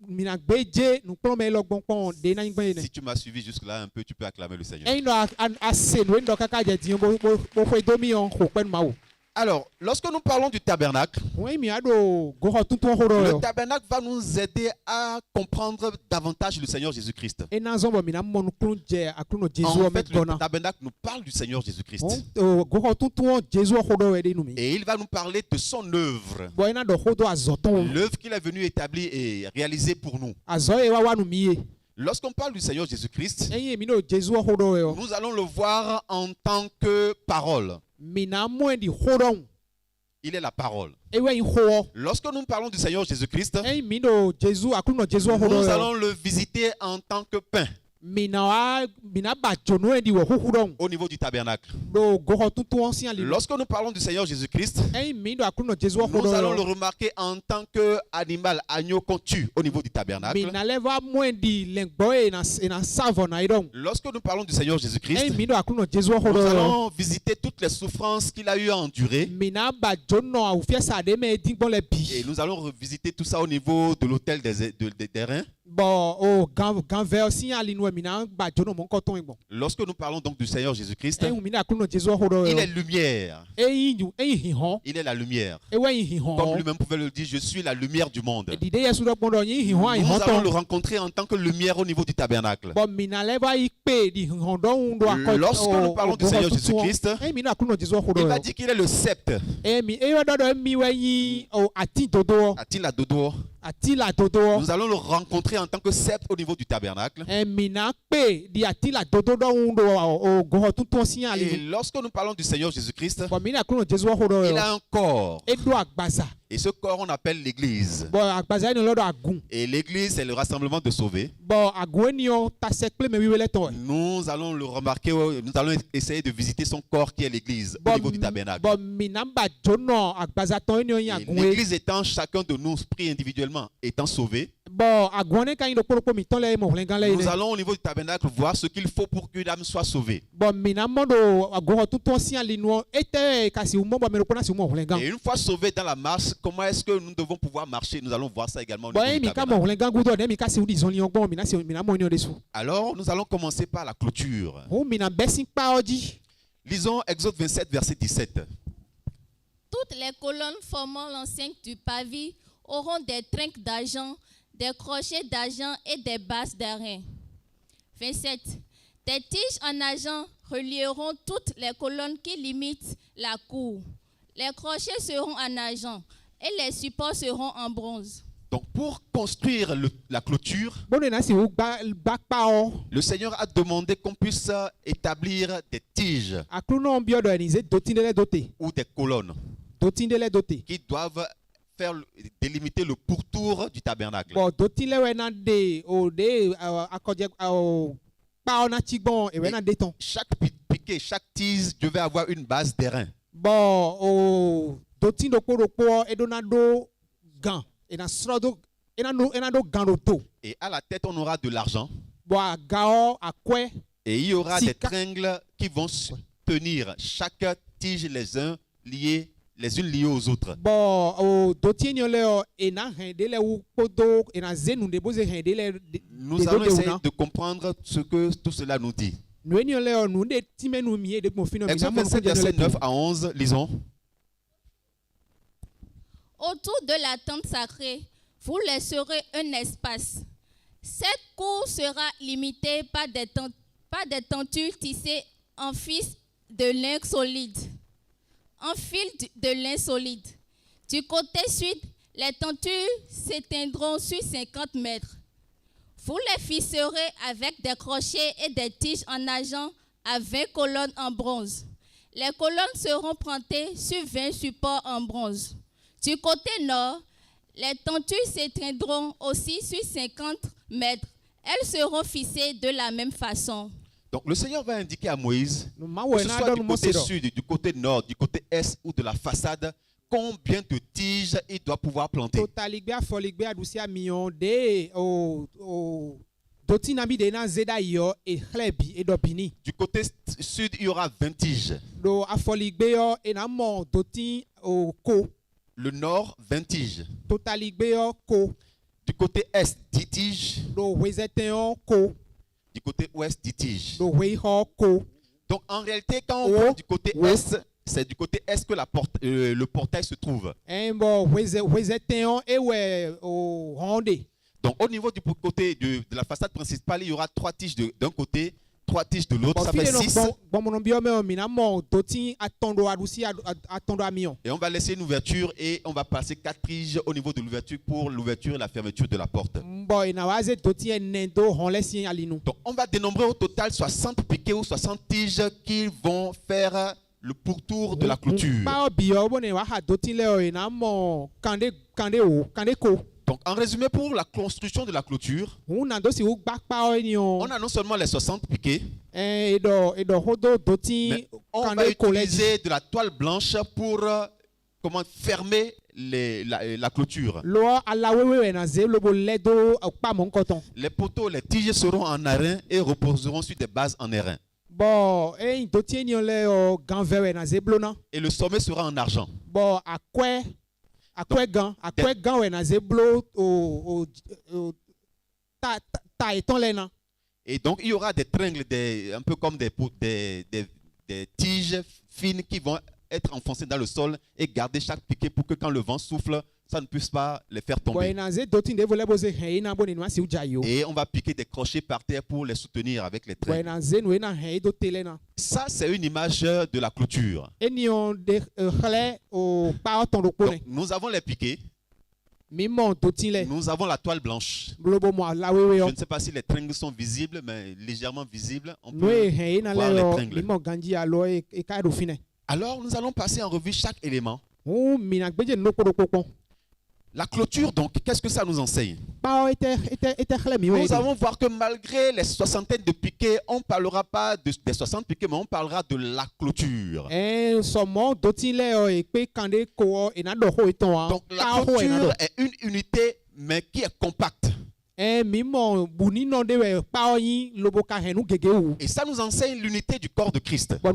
mina gbedze nukplɔ mɛ lɔ gbɔn de na gbɛn ye nɛ Si tu m'as suivi jusque-là un peu, tu peux acclamer le Seigneur. eyin dɔ ase nu eyin dɔ kaka dze diɲɛ bo ƒe domi yɔ xɔ kpɛ nu ma wo. Alors, lorsque nous parlons du tabernacle, wɔn mi aɖo goxɔ tuntun xɔ ɖɔ le yɔ tabernacle va nous aider à comprendre davantage le Seigneur Jésus-Christ. ena zɔn bɔ mina mɔ nukunu jɛ akunu jesu En wɔmɛ fait, le gbɔna tabernacle nous parle du Seigneur Jésus-Christ. goxɔ tuntun jesu xɔ ɖɔ yɛ de nu mi Et il va nous parler de son œuvre. bɔn ena dɔ xɔ do azɔtɔn L'œuvre qu'il est venu établir et réaliser pour nous. azɔ yɛ wa wa nu mi ye Lorsqu'on parle du Seigneur Jésus-Christ, eyi mi n'o jesu xɔ ɖɔ yɔ nous allons le voir en tant que parole. mina mɔ di xɔ ɖɔ Il est la parole. ewɛ yi xɔ Lorsque nous parlons du Seigneur Jésus-Christ, eyi mi n'o jesu akunu jesu xɔ nous ɖɔ yɔ allons le visiter en tant que pain mina ba dzonu yɛ di wɔ xuxu ɖɔ au niveau du tabernacle. do goxɔ tuntun si ali Lorsque nous parlons du Seigneur Jésus-Christ, eyi mi n'o akunu jesu xɔ nous allons ɖɔ le yɔ remarquer en tant qu'animal, agneau qu'on tue au niveau du tabernacle. mina lɛ va mɔ di lɛngbɔ ye ena savɔ na yi ɖɔ Lorsque nous parlons du Seigneur eyi Jésus-Christ, mi n'o akunu jesu xɔ nous ɖɔ yɔ allons visiter toutes les souffrances qu'il a eu à endurer. mina ba dzonu awufia sa de me digbɔn le Et bi nous allons revisiter tout ça au niveau de l'hôtel des reins. bɔn o gan vɛ si ali nu mina ba dzonu mɔ nkɔtɔn yi gbɔn Lorsque nous parlons donc du Seigneur Jésus-Christ, eyi mi n'o akunu jesu xɔ ɖɔ il est yɔ lumière. eyi hihɔn Il est la lumière. ewɛ yi Comme hihɔn lui-même pouvait le dire, je suis la lumière du monde. dide yesu ɖɔ gbɔn ɖɔ yi hihɔn Nous allons le hihɔn rencontrer en tant que lumière au niveau du tabernacle. bɔn mina lɛ va yi kpe di hihɔn ɖɔ ŋu ɖɔ akɔ Lorsque nous parlons du Seigneur Jésus-Christ, eyi mi n'o akunu jesu xɔ il ɖɔ va yɔ dire qu'il est le sceptre. eyi ɖɔ ɖɔ mi wɛ yi ati dodo A-t-il la dodo? ati la dodo Nous allons le rencontrer en tant que sceptre au niveau du tabernacle. mina kpe di ati la dodo ɖɔ ŋu ɖɔ goxɔ tuntun si Et ali lorsque nous parlons du Seigneur Jésus-Christ, bɔn mi n'o akunu jesu xɔ ɖɔ il yɔ a un corps. eɖo agbaza Et ce corps, on appelle l'Église. bɔn agbaza yi ni lɔ ɖɔ agun Et l'Église, c'est le rassemblement de sauvés. bɔn agun eniyan tasɛ kple me wiwe lɛ tɔ Nous allons le remarquer, nous allons essayer de visiter son corps qui est l'Église au niveau du tabernacle. bɔn mina ba dzonu agbazatɔ eniyan yi Et agun ye l'Église étant chacun de nous pris individuellement, étant sauvé, bɔn agun ne ka yin do kpolokpo mi tɔn lɛ mɔ hlɛngan lɛ yi nous dɛ allons au niveau du tabernacle voir ce qu'il faut pour qu'une âme soit sauvée. bɔn mina mɔ do agoxɔ tuntun si ali nu ete kasi mɔ bɔn mi do kpɔna si mɔ hlɛngan Et une fois sauvés dans la marche, comment est-ce que nous devons pouvoir marcher? Nous allons voir ça également au niveau bɔn eyi du mi ka tabernacle. mɔ hlɛngan gudo ne mi ka si wuli zɔn liyan gbɔn mina mɔ eniyan de su Alors, nous allons commencer par la clôture. o mina bɛ si kpa ɔdzi Lisons Exode 27, verset 17. Toutes les colonnes formant l'enceinte du pavis auront des trinques d'argent, des crochets d'argent et des bases d'airain. 27. Des tiges en argent relieront toutes les colonnes qui limitent la cour. Les crochets seront en argent et les supports seront en bronze. Donc, pour construire la clôture, bɔn ena si wo gba kpa ɔ le Seigneur a demandé qu'on puisse établir des tiges aklunɔ biɔ dɔ enize doti de lɛ do te ou des colonnes doti de lɛ do te qui doivent délimiter le pourtour du tabernacle. bɔn doti lɛ wɛ na de o de akɔdze kpa ɔ na tsi gbɔn ewɛ na de tɔn Chaque piquet, chaque tige devait avoir une base d'airain. bɔn o doti ɖokpo eɖo na ɖo gan ena srɔ do ena ɖo gan ɖo to Et à la tête, on aura de l'argent. bɔn agawɔ akɔɛ Et il y aura Si des ca- tringles qui vont tenir chaque tige les unes liées aux autres. bɔn o doti eniyan lɛ ɔ ena hɛn de lɛ wu kpodo ena zenu de boze hɛn de lɛ Nous de do allons de essayer wuna de comprendre ce que tout cela nous dit. nu eniyan lɛ ɔ nu de time nu mi ye de gbɔn fi na mina Exode mɔ nu 27, ko jɛ verset lɛ 9 to à 11, lisons. Autour de la tente sacrée, vous laisserez un espace. Cette cour sera limitée par des tentures tissées en fil de lin solide. Du côté sud, les tentures s'éteindront sur 50 mètres. Vous les fisserez avec des crochets et des tiges en argent à 20 colonnes en bronze. Les colonnes seront plantées sur 20 supports en bronze. Du côté nord, les tentures s'éteindront aussi sur 50 mètres. Elles seront fissées de la même façon. Donc le Seigneur va indiquer à Moïse, nu que mawɔ ce ena soit ɖɔ du nu mɔ côté se dɔ sud, du côté nord, du côté est ou de la façade, combien de tiges il doit pouvoir planter. totaligbe afɔligbe aɖusi amiyan de o doti na bi de na ze ɖa yɔ exlẽ bi eɖɔ bini Du côté sud, il y aura 20 tiges. ɖo afɔligbe yɔ ena mɔ doti o ko Le nord, 20 tiges. totaligbe yɔ ko Du côté est, 10 tiges. ɖo hezete yɔ ko Du côté ouest, 10 tiges. ɖo hexɔ ko Donc en réalité, quand on Oh, va du côté oh. est, c'est du côté est que le portail se trouve. Bon, vous êtes et ouais, au rendez. Donc au niveau du côté de la façade principale, il y aura 3 tiges d'un côté, 3 tiges de l'autre, ça fait 6. Et on va laisser une ouverture et on va passer 4 tiges au niveau de l'ouverture pour l'ouverture et la fermeture de la porte. Donc on va dénombrer au total 60 piquets ou 60 tiges qui vont faire le pourtour de la clôture. Donc en résumé, pour la construction de la clôture, on a non seulement les 60 piquets, mais on va utiliser de la toile blanche pour fermer la clôture. Les poteaux, les tiges seront en airain et reposeront sur des bases en airain. Et le sommet sera en argent. Et donc il y aura des tringles, un peu comme des tiges fines qui vont être enfoncées dans le sol et garder chaque piquet pour que quand le vent souffle, ça ne puisse pas les faire tomber. Et on va piquer des crochets par terre pour les soutenir avec les tringles. Ça, c'est une image de la clôture. Donc, nous avons les piquets. Nous avons la toile blanche. Je ne sais pas si les tringles sont visibles, mais légèrement visibles. On peut voir les tringles. Alors, nous allons passer en revue chaque élément. La clôture, donc, qu'est-ce que ça nous enseigne? Nous allons voir que malgré les soixantaines de piquets, on ne parlera pas des 60 piquets, mais on parlera de la clôture. Donc, la clôture est une unité, mais qui est compacte. Et ça nous enseigne l'unité du corps de Christ. Mais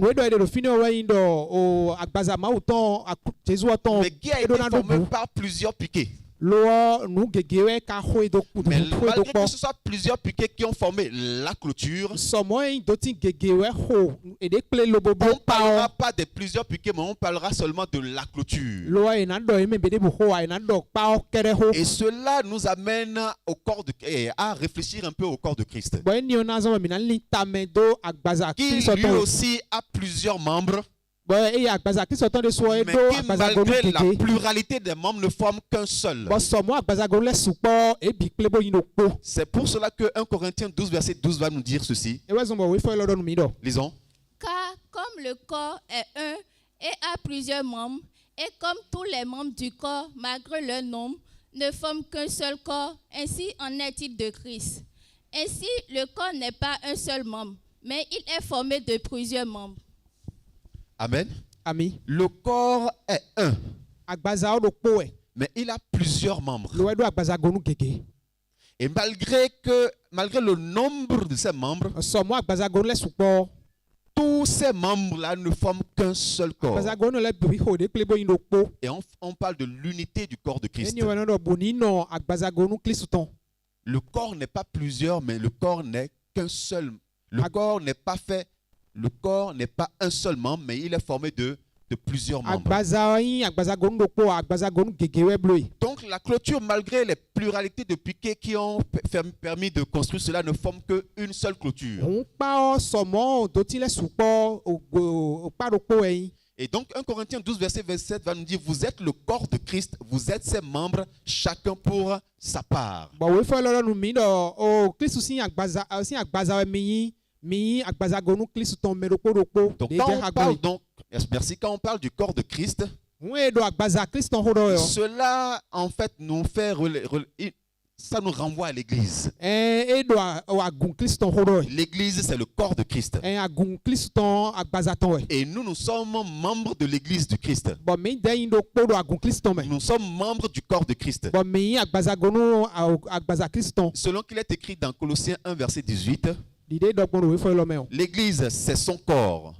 qui a été formé par plusieurs piquets. Mais malgré que ce soit plusieurs piquets qui ont formé la clôture, on ne parlera pas de plusieurs piquets, mais on parlera seulement de la clôture. Et cela nous amène à réfléchir un peu au corps de Christ, qui lui aussi a plusieurs membres. Mais qui, malgré la pluralité des membres, ne forment qu'un seul. C'est pour cela que 1 Corinthiens 12, verset 12 va nous dire ceci. Lisons. Car comme le corps est un et a plusieurs membres, et comme tous les membres du corps, malgré leur nombre, ne forment qu'un seul corps, ainsi en est-il de Christ. Ainsi, le corps n'est pas un seul membre, mais il est formé de plusieurs membres. Amen. Le corps est un, mais il a plusieurs membres. Et malgré le nombre de ses membres, tous ces membres-là ne forment qu'un seul corps. Et on parle de l'unité du corps de Christ. Le corps n'est pas plusieurs, mais le corps n'est qu'un seul. Le corps n'est pas un seul membre, mais il est formé de plusieurs membres. Donc la clôture, malgré les pluralités de piquets qui ont permis de construire cela, ne forme qu'une seule clôture. Et donc 1 Corinthiens 12, verset 27 va nous dire, vous êtes le corps de Christ, vous êtes ses membres, chacun pour sa part. Donc quand on parle du corps de Christ, cela en fait nous fait ça nous renvoie à l'église. L'église, c'est le corps de Christ. Et nous sommes membres de l'église du Christ. Nous sommes membres du corps de Christ. Selon qu'il est écrit dans Colossiens 1, verset 18, l'église, c'est son corps.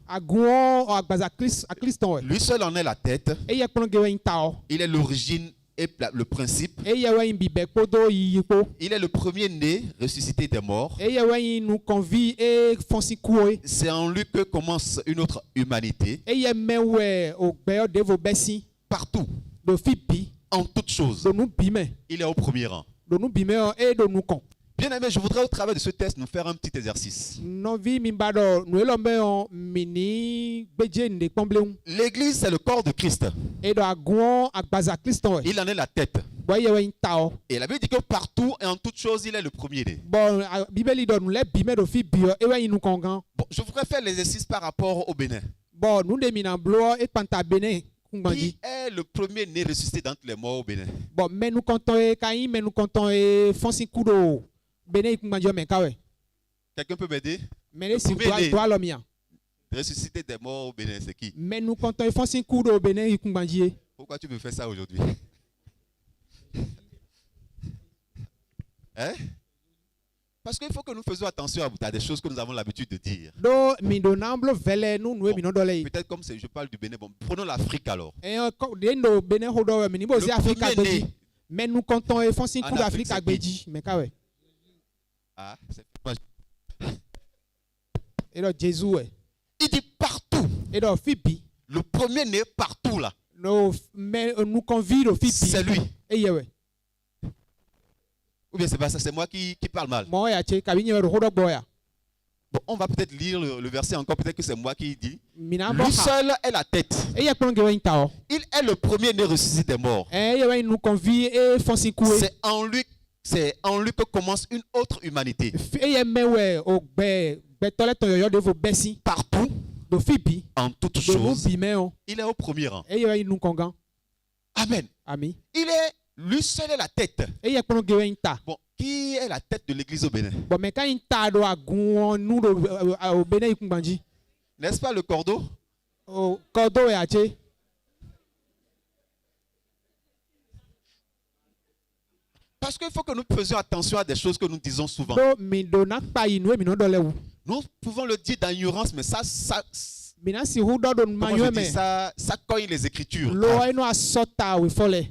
Lui seul en est la tête. Il est l'origine est le principe. eye wɔ yin bibɛ kpodo yiyikpo Il est le premier-né ressuscité des morts. eye wɔ yin nukɔnvi e fɔnsi kuwoe C'est en lui que commence une autre humanité. eye mɛwɛ ogbɛyɔ devo bɛsi Partout, do fi bi en toutes choses, do nu bi mɛ il est au premier rang. do nu bi mɛ ɔ eye do nu kɔn Bien aimé, je voudrais au travers de ce test nous faire un petit exercice. nɔvi mi ba dɔ nu elɔ mɛ ɔ mini gbedze ne kpɔnbleŋu L'église, c'est le corps de Christ. e dɔ agun agbaza kristɔ wɛ Il en est la tête. bɔn eye wɔ yin ta ɔ Et la Bible dit que partout et en toutes choses, il est le premier-né. bɔn bibeli dɔ nu lɛ bi mɛ do fi bi ɔ e wɔ yin nu kɔn gan Bon, je voudrais faire l'exercice par rapport au Bénin. bɔn nu de mina blɔ e kpanta bene kungbandi Qui est le premier-né ressuscité d'entre les morts au Bénin? bɔn mɛnu kɔntɔn ye ka yin mɛnu kɔntɔn ye fɔnsi ku do bene kungbandi mɛ ka wɛ Quelqu'un peut m'aider? mɛ ne si Premier-né. do alɔ miya Ressuscité des morts au Bénin, c'est qui? mɛnu kɔntɔn ye fɔnsi ku do bene kungbandi ye Pourquoi tu me fais ça aujourd'hui? Hein? Parce qu'il faut que nous faisions attention à des choses que nous avons l'habitude de dire. do mi do nan blo vɛlɛ nu nu ye mi nɔ dɔ lɛ ye Peut-être comme je parle du Bénin. Bon, prenons l'Afrique alors. den do bene ho dɔ wɛ mi ni b'o se Le afirika premier-né. gbedzi mɛnu kɔntɔn ye fɔnsi En ku do Afrique, afirika c'est qui? gbedzi mɛ ka wɛ Ah, c'est pas- e dɔ jesu wɛ Il dit partout. e dɔ fi bi Le premier-né partout là. no mɛ nukɔnvi do fi bi C'est lui. eye wɛ Ou bien c'est pas ça, c'est moi qui parle mal. mɔ ya tse kabi nye do ho dɔ gbɔ ya Bon, on va peut-être lire le verset encore. Peut-être que c'est moi qui dis. mina Lui bɔ ha seul est la tête. eye kplɔn ge wɛ yin ta ɔ Il est le premier-né ressuscité des morts. eye wɛ yin nukɔnvi e fɔnsi ku ye. C'est en lui que commence une autre humanité. eye mɛwɛ o gbɛtɔ lɛ tɔn yɔyɔ de vo bɛsi Partout, do fi bi en toutes do nu choses, bi mɛ o il est au premier rang. eye wɛ yin nu kɔngan Amen. ami Lui seul est la tête. eye kplɔn ge wɛ yin ta Bon, qui est la tête de l'église au Bénin? bɔn mɛ ka yin ta do agun nu do o bene ikun gbandzi N'est-ce pas le cordeau? o kɔdo ya tse Parce qu'il faut que nous faisions attention à des choses que nous disons souvent. do mi do na kpa yi nu ye mi nɔ dɔ lɛ wu Nous pouvons le dire dans l'ignorance, mais ça mina si hu dɔ do ma comment je yɔ dis mɛ ça cogne les Écritures. lo enu asɔta o fɔ lɛ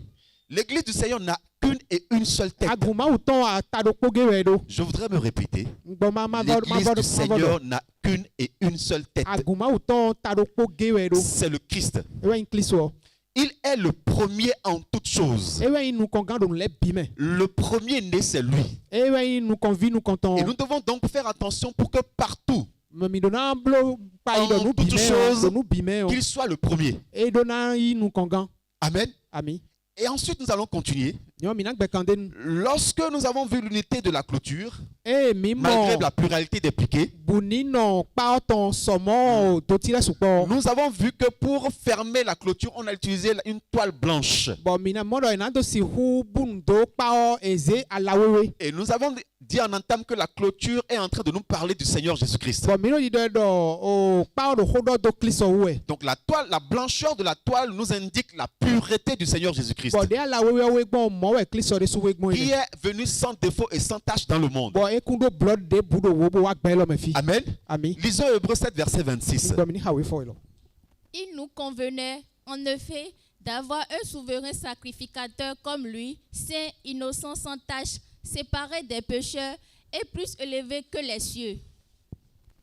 L'église du Seigneur n'a qu'une et une seule tête. agumawu tɔn a ta do kpo ge wɛ do Je voudrais me répéter. gbɔ ma bɔ L'église du Seigneur n'a qu'une et une seule tête. agumawu tɔn ta do kpo ge wɛ do C'est le Christ. e wɛ yin kristu Il est le premier en toutes choses. e wɛ yin nu kɔngan do nu lɛ bi mɛ. Le premier-né, c'est lui. Ewe yin nu kɔnvi nu Et kɔntɔn. nous devons donc faire attention pour que partout, Mi donna blo pa yi En dɔ nu toute bimɛ chose, o, do nu bimɛ o. qu'il soit le premier. E donna yi nu kɔngan. Amen. Ami. Et ensuite, nous allons continuer. Nyɔ mina gbɛkande nu. Lorsque nous avons vu l'unité de la clôture, E mi malgré mɔ la pluralité des piquets, buni nɔ kpaɔtɔn sɔmɔ doti lɛ sukpɔ. nous avons vu que pour fermer la clôture, on a utilisé une toile blanche. Bɔn mina mɔdɔ yina do si hu bunu do kpaɔ eze alawewe. Et nous avons dit en entame que la clôture est en train de nous parler du Seigneur Jésus-Christ. Bɔn mi n'o yi dɔ dɔ o kpaɔ do ho dɔ do kilisɔ wɛ. Donc la toile, la blancheur de la toile nous indique la pureté du Seigneur Jésus-Christ, Bɔn de alawewe we gbɔn mɔ wɛ kilisɔ de su we gbɔn qui yi. est venu sans défaut et sans tache dans le monde. Bɔn ekun do blɔ de bu do wo bo wa gbɛ lɔ mɛ fi. Amen. Ami. Lisons Hébreux 7, verset 26. Bɔn mi ni hawe fɔ yi lɔ. Il nous convenait, en effet, d'avoir un souverain sacrificateur comme lui, saint, innocent, sans tache, séparé des pécheurs et plus élevé que les cieux.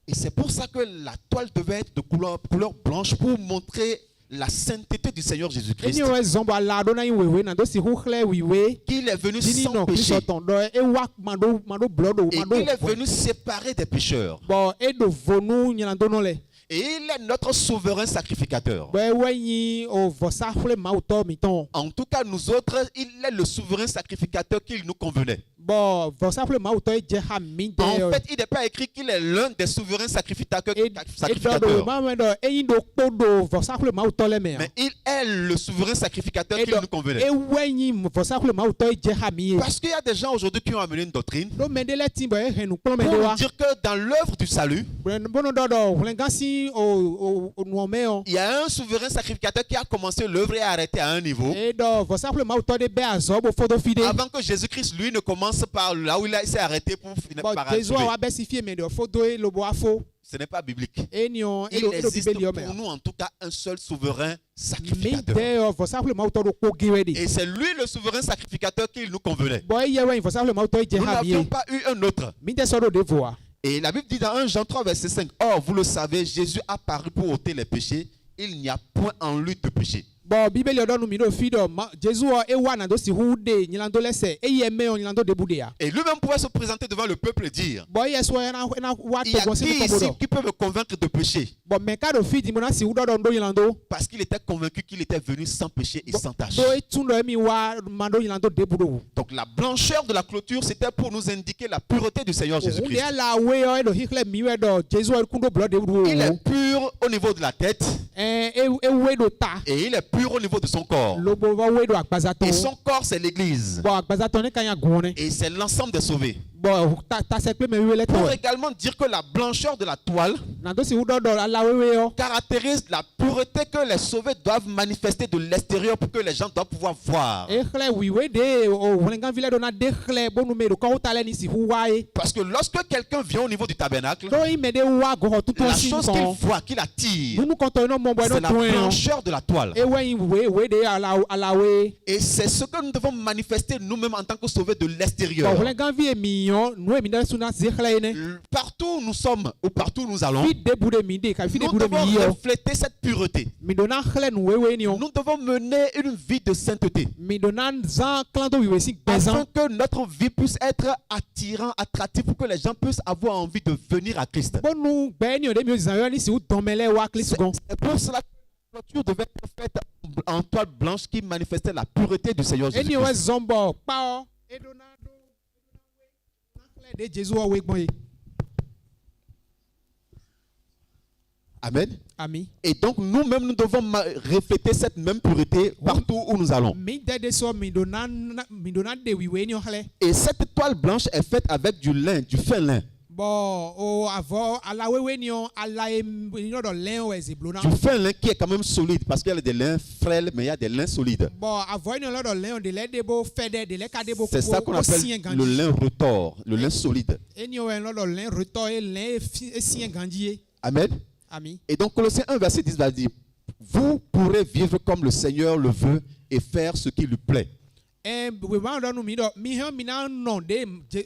Et c'est pour ça que la toile devait être de couleur blanche pour montrer la sainteté du Seigneur Jésus-Christ, Eni wɛ zɔn bɔ ala do na yin wewe na do si hu xlẽ wiwe. qu'il est venu Dini sans nɔ péché kisɔ tɔn dɔ ewa ma do blɔ do et ma do qu'il est venu séparer des pécheurs. bɔn e do vonu ɲɛnadonɔ lɛ. Et il est notre souverain sacrificateur. Bɔn ewɛ yin o vɔsa xlẽ maaw tɔ mi tɔn. En tout cas, nous autres, il est le souverain sacrificateur qu'il nous convenait. Bɔn vɔsa xlẽ maaw tɔ ye jɛ ha mi En dɛ. fait, il n'est pas écrit qu'il est l'un des souverains sacrificateurs. E dɔ do ma mɛ dɔ eyin do kpo do vɔsa xlẽ maaw tɔ lɛ mɛ. Mais il est le souverain sacrificateur qu'il nous convenait. Ewɛ yin vɔsa xlẽ maaw tɔ ye jɛ ha mi ye. Parce qu'il y a des gens aujourd'hui qui ont amené une doctrine Do mɛ de lɛ ti bɔn e hɛn nu kplɔ mɛ de pour wa. dire que dans l'œuvre du salut, Bɔn dɔ dɔ xlẽ gasi o nuɔmɛ o. il y a un souverain sacrificateur qui a commencé l'œuvre et a arrêté à un niveau E dɔ vɔsa xlẽ maaw tɔ de bɛ azɔ bo fodo fi de. avant que Jésus-Christ, lui, ne commence commence par là où il s'est arrêté pour finir bon par Jésus achever. a besifié mais de faut doer le bois faux Ce n'est pas biblique. et nion et Il le existe bibelio mais pour nous en tout cas un seul souverain mais sacrificateur. de faut simplement auto ko giwedi Et c'est lui le souverain sacrificateur qu'il nous convenait. bon yewe faut simplement auto je Nous n'avions habie pas eu un autre. mi de soro de voix Et la Bible dit dans 1 Jean 3 verset 5, or vous le savez, Jésus a paru pour ôter les péchés. Il n'y a point en lui de péché. bon bibelio do mi do fido Jésus e wa na do si hu de nyilando lese e ye me on nyilando de budea Et lui-même pouvait se présenter devant le peuple et dire, bon yeso na wa il y to a go qui si ici ko qui peut me convaincre de péché? bon me ka do fidi mo na si hu do do nyilando Parce qu'il était convaincu qu'il était venu sans péché et sans tache. do etundo mi wa mando nyilando de budo Donc la blancheur de la clôture, c'était pour nous indiquer la pureté du Seigneur Jésus-Christ. Ulia la we o do hikle mi we do Jésus kundo blood de budo Il est pur au niveau de la tête e we do ta et il est pur au niveau de son corps. lobo va we do agbazato Et son corps, c'est l'église. bon agbazato ne kanya gone Et c'est l'ensemble des sauvés. bon ta se pe me we le to Pour également dire que la blancheur de la toile na do si hu do la we o caractérise la pureté que les sauvés doivent manifester de l'extérieur pour que les gens doivent pouvoir voir. e khle wi we de o wengan vile do na de khle bonu me do ko tale ni si hu wae Parce que lorsque quelqu'un vient au niveau du tabernacle, do i me de wa go tout la si chose qu'il voit, qu'il attire, nous konto no mo bo no c'est la to blancheur de la toile. e we de ala we Et c'est ce que nous devons manifester nous-mêmes en tant que sauvés de bon l'extérieur. wengan vi mi yo no mi da suna ze khle ne Partout où nous sommes ou partout où nous allons, fi de bude mi de ka fi de nous bude devons mi yo refléter cette pureté. mi do na khle nu we ni o Nous devons mener une vie de sainteté mi do na zan klando wi we si bezan afin que notre vie puisse être attirant, attractive pour que les gens puissent avoir envie de venir à Christ. bonu be ni o de mi o zan yo ni si u domele wa klis gon C'est pour cela que la clôture devait être faite en toile blanche qui manifestait la pureté du Seigneur eni we Jésus-Christ. zombo pa o e do na khle de Jésus o we gbon yi Amen. ami Et donc nous-mêmes, nous devons refléter cette même pureté partout où nous allons. mi de so mi do na de wi we ni o khle Et cette toile blanche est faite avec du lin, du fin lin. bon o avo ala we ni o ala e ni do len o eziblo na Du fin lin qui est quand même solide parce qu'il y a des lins frêles, mais il y a des lins solides. bon avo ni do len o de le de bo fede de le ka de bo C'est ça qu'on appelle le lin retors, le lin solide. eni o en lo len reto e len sien gandie Amen. ami Et donc Colossiens 1 verset 10 va dire, vous pourrez vivre comme le Seigneur le veut et faire ce qui lui plaît. we ma do nu mi do mi he mi na no de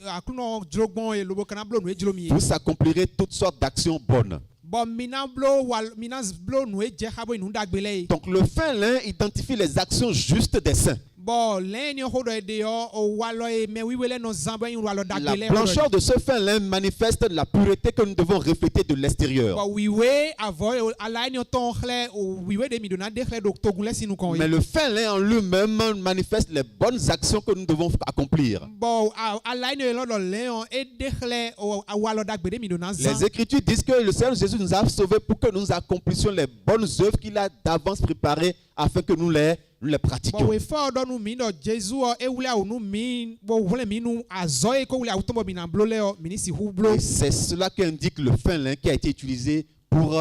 akuno drogbon e lobo kana blo nu ejlo mi Vous accomplirez toutes sortes d'actions bonnes. bon mi na blo wal mi na blo nu e je habo inu dagbele Donc le fin lin identifie les actions justes des saints. bon len ni ho do e de o walo e me wi wele no zambo yin walo La dagbele blancheur de ce fin lin manifeste la pureté que nous devons refléter de l'extérieur. bon wi we avo ala ni ton khle o wi we de mi do na de khle do togunle sinu kon Mais le fin lin en lui-même manifeste les bonnes actions que nous devons accomplir. bon ala ni lo do len o e de khle o walo dagbele mi do na zan Les Écritures disent que le Seigneur Jésus nous a sauvés pour que nous accomplissions les bonnes œuvres qu'il a d'avance préparées afin que nous les pratiquions. bon we for do nu mi do Jésus o e wule o nu mi bo wule mi nu azo e ko wule o tombo mi na blo le o mi ni si hu blo Et c'est cela qu'indique le fin lin qui a été utilisé pour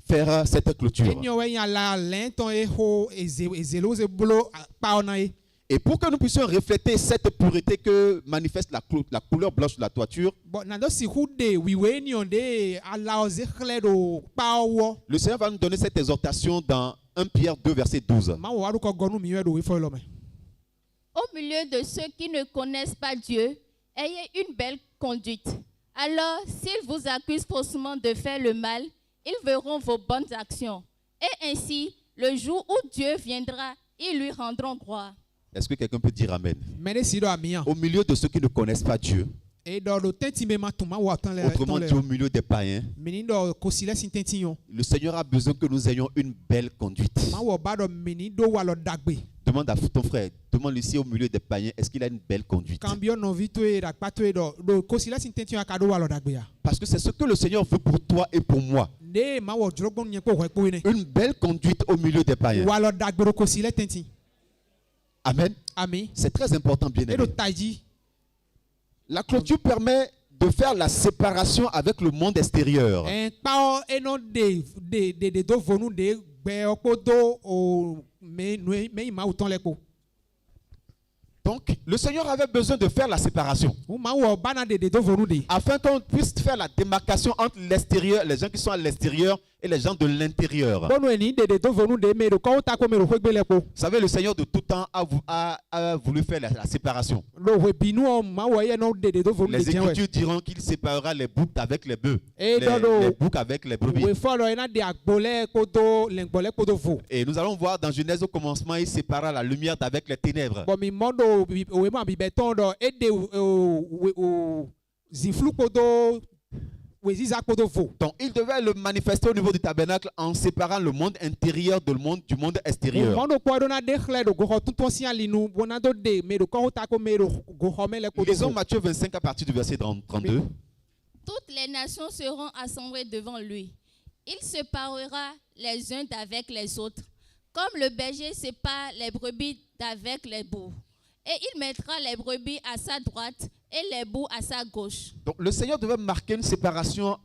faire cette clôture. eni o we yan la len ton e ho ezelo ze blo pa ona e Et pour que nous puissions refléter cette pureté que manifeste la couleur blanche de la toiture, bon na do si hu de wi we ni on de ala o ze khle do pa wo le Seigneur va nous donner cette exhortation dans 1 Pierre 2 verset 12. ma wo waru ko gonu mi we do we fo lo me Au milieu de ceux qui ne connaissent pas Dieu, ayez une belle conduite. Alors, s'ils vous accusent faussement de faire le mal, ils verront vos bonnes actions. Et ainsi, le jour où Dieu viendra, ils lui rendront gloire. Est-ce que quelqu'un peut dire Amen? me de si do ami an Au milieu de ceux qui ne connaissent pas Dieu, e do do tenti me ma tuma wo tan le autrement dit au milieu des païens, mini do kosile sin tenti yon le Seigneur a besoin que nous ayons une belle conduite. ma wo ba do mini do walo dagbe Demande à ton frère, demande ici au milieu des païens, est-ce qu'il a une belle conduite? cambio no vito e da pato e do kosile sin tenti yon ka do walo dagbe ya Parce que c'est ce que le Seigneur veut pour toi et pour moi. de ma wo drogbon nye ko ho ko ne Une belle conduite au milieu des païens. walo dagbe do kosile tenti Amen. ami C'est très important, bien e do aimé. taji La clôture permet de faire la séparation avec le monde extérieur. en pa e no de do vonu de gbe opo do o me ma uton le ko Donc, le Seigneur avait besoin de faire la séparation uma wɔ bana de do vonu de afin qu'on puisse faire la démarcation entre l'extérieur, les gens qui sont à l'extérieur et les gens de l'intérieur. bonu eni de do vonu de me do ko ta ko me ro gbele po Vous savez, le Seigneur de tout temps a voulu faire la séparation. lo we binu o ma wɔ ye no de do vonu de Les tiens we Écritures diront qu'il séparera les boucs avec les bœufs, Et les dans le- boucs avec les brebis. we follow ena de agbole kodo lengbole kodo vo Et nous allons voir dans Genèse au commencement, il sépara la lumière avec les ténèbres. bon mi mondo we ma bi beton do e de o ziflu kodo we ziza kodo vo Donc, il devait le manifester au niveau du tabernacle en séparant le monde intérieur du monde extérieur. mondo ko do na de chle do go tuntun si alinu bona do de me do ko ta ko me do go ho me le kodo Lisons vo Matthieu 25 à partir du verset 32. Toutes les nations seront assemblées devant lui. Il séparera les uns d'avec les autres, comme le berger sépare les brebis d'avec les boucs. Et il mettra les brebis à sa droite et les boucs à sa gauche. Donc, le Seigneur devait marquer une séparation